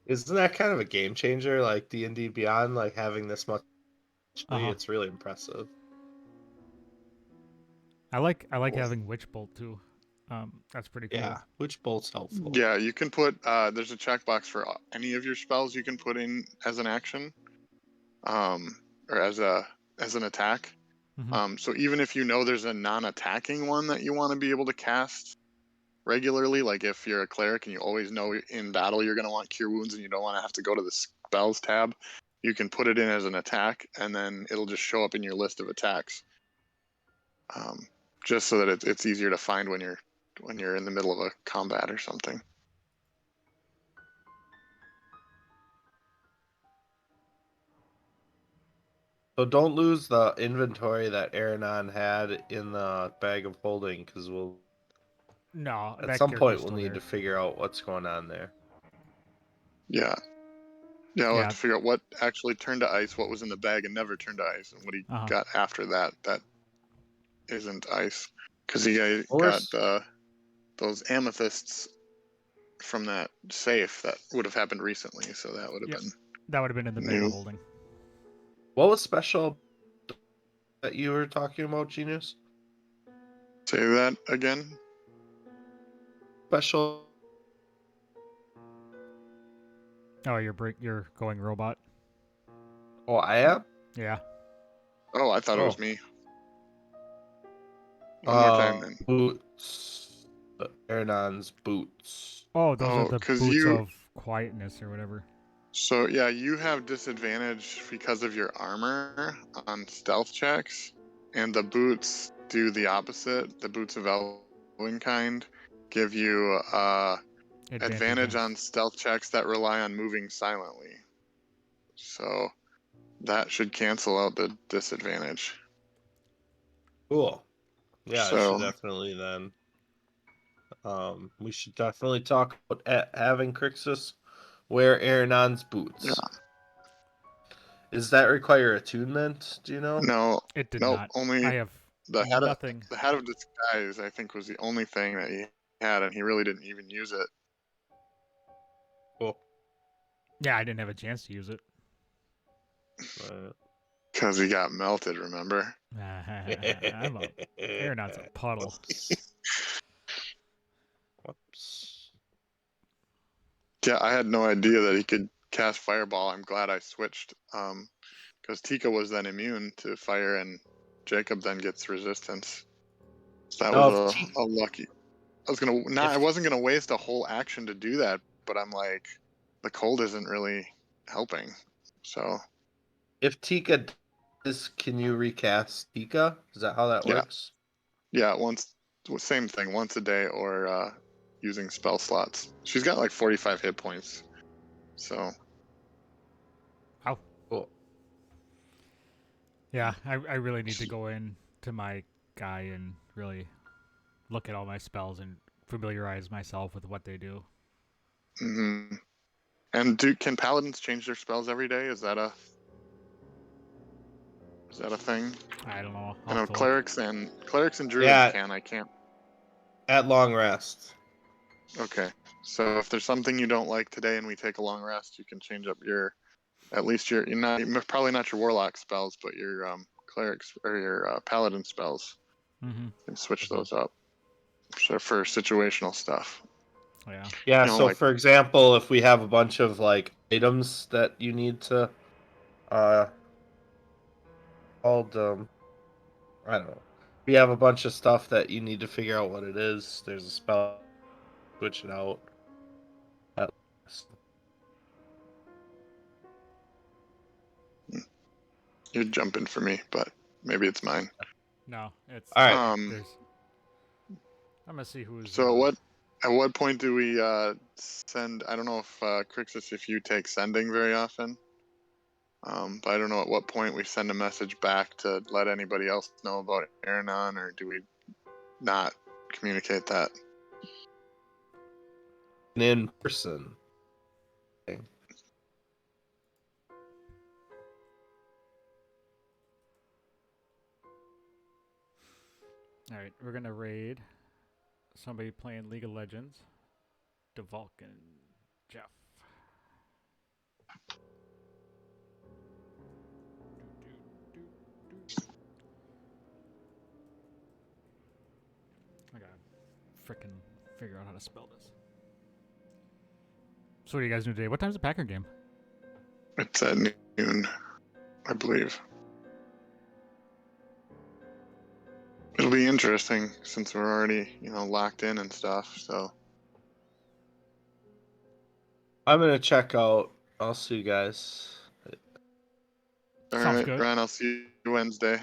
Isn't that kind of a game changer, like D&D Beyond, like having this much? It's really impressive. I like having Witch Bolt too. That's pretty cool. Yeah, Witch Bolt's helpful. Yeah, you can put there's a checkbox for any of your spells you can put in as an action, or as an attack. Mm-hmm. So even if you know there's a non-attacking one that you want to be able to cast regularly, like if you're a cleric and you always know in battle you're going to want Cure Wounds and you don't want to have to go to the spells tab, you can put it in as an attack and then it'll just show up in your list of attacks. Just so that it's easier to find when you're in the middle of a combat or something. So don't lose the inventory that Aronan had in the bag of holding, because No, at that some character's point still we'll need there. to figure out what's going on there. Yeah. Yeah, we'll Yeah. have to figure out what actually turned to ice, what was in the bag and never turned to ice, and what he Uh-huh. got after that isn't ice. Because he Well, got those amethysts from that safe that would have happened recently, so that would have Yep. been That would have been in the bag new. of holding. What was special that you were talking about, Genius? Say that again. Special. Oh, you're going robot. Oh, I am. Yeah. Oh, I thought it was Oh. me. One more time then. Boots. Aronan's boots. Oh, those are Oh, the 'cause boots you- of quietness or whatever. So yeah, you have disadvantage because of your armor on stealth checks, and the boots do the opposite. The boots of Elvenkind give you advantage on stealth checks that rely on moving silently. So that should cancel out the disadvantage. Cool. Yeah, I So- should definitely then. We should definitely talk about having Krixis wear Aronan's boots. Yeah. Does that require attunement? Do you know? No, It did nope. not. Only I have the head of nothing. the head of disguise, I think, was the only thing that he had, and he really didn't even use it. Cool. Yeah, I didn't have a chance to use it. Because he got melted, remember? Aeronaut's a puddle. Whoops. Yeah, I had no idea that he could cast Fireball. I'm glad I switched. Because Tika was then immune to fire, and Jacob then gets resistance. So that No, was if a lucky. I wasn't gonna waste a whole action to do that, but I'm like, the cold isn't really helping. So If Tika does, can you recast Tika? Is that how that Yeah. works? yeah, same thing, once a day or using spell slots. She's got like 45 hit points. So Cool. Yeah, I really need to go in to my guy and really look at all my spells and familiarize myself with what they do. hmm And can paladins change their spells every day? Is that a thing? I don't know. I I'll know have to look. clerics and druids Yeah. can. I can't. At long rest. Okay, so if there's something you don't like today and we take a long rest, you can change up at least you're probably not your warlock spells, but your clerics or your paladin spells. Mm-hmm. You can switch those up. So for situational stuff. Yeah. Yeah, You know, so like- for example, if we have a bunch of like items that you need to called I don't know. We have a bunch of stuff that you need to figure out what it is. There's a spell, switch it out. You're jumping for me, but maybe it's mine. No, it's All right. there's. I'm gonna see who's. So at what point do we send? I don't know if Krixis, if you take sending very often. But I don't know at what point we send a message back to let anybody else know about Aronan, or do we not communicate that? In person. All right, we're gonna raid somebody playing League of Legends. DeVulcan Jeff. I gotta frickin' figure out how to spell this. So what are you guys doing today? What time's the Packer game? It's at noon, I believe. It'll be interesting since we're already, locked in and stuff. So I'm gonna check out. I'll see you guys. all Sounds right, good. Ryan, I'll see you Wednesday.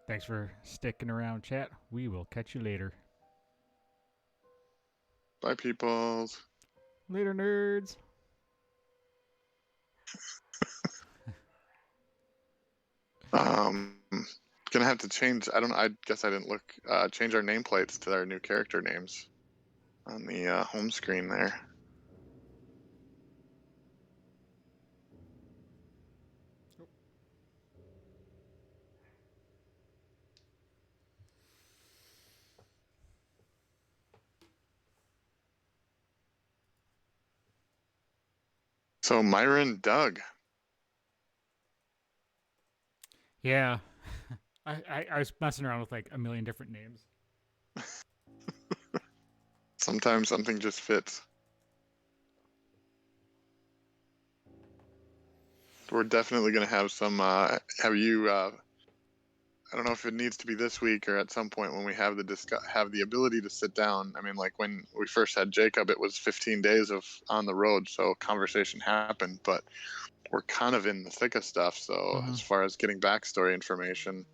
Thanks for sticking around, chat. We will catch you later. Bye, peoples. Later, nerds. Gonna have to change. I don't. I guess I didn't look. Change our nameplates to our new character names on the home screen there. So Myron Doug. Yeah. I was messing around with like a million different names. Sometimes something just fits. We're definitely gonna have some. Have you? I don't know if it needs to be this week or at some point when we have the ability to sit down. I mean, like when we first had Jacob, it was 15 days of on the road, so conversation happened. But we're kind of in the thick of stuff. So Mhm. as far as getting backstory information,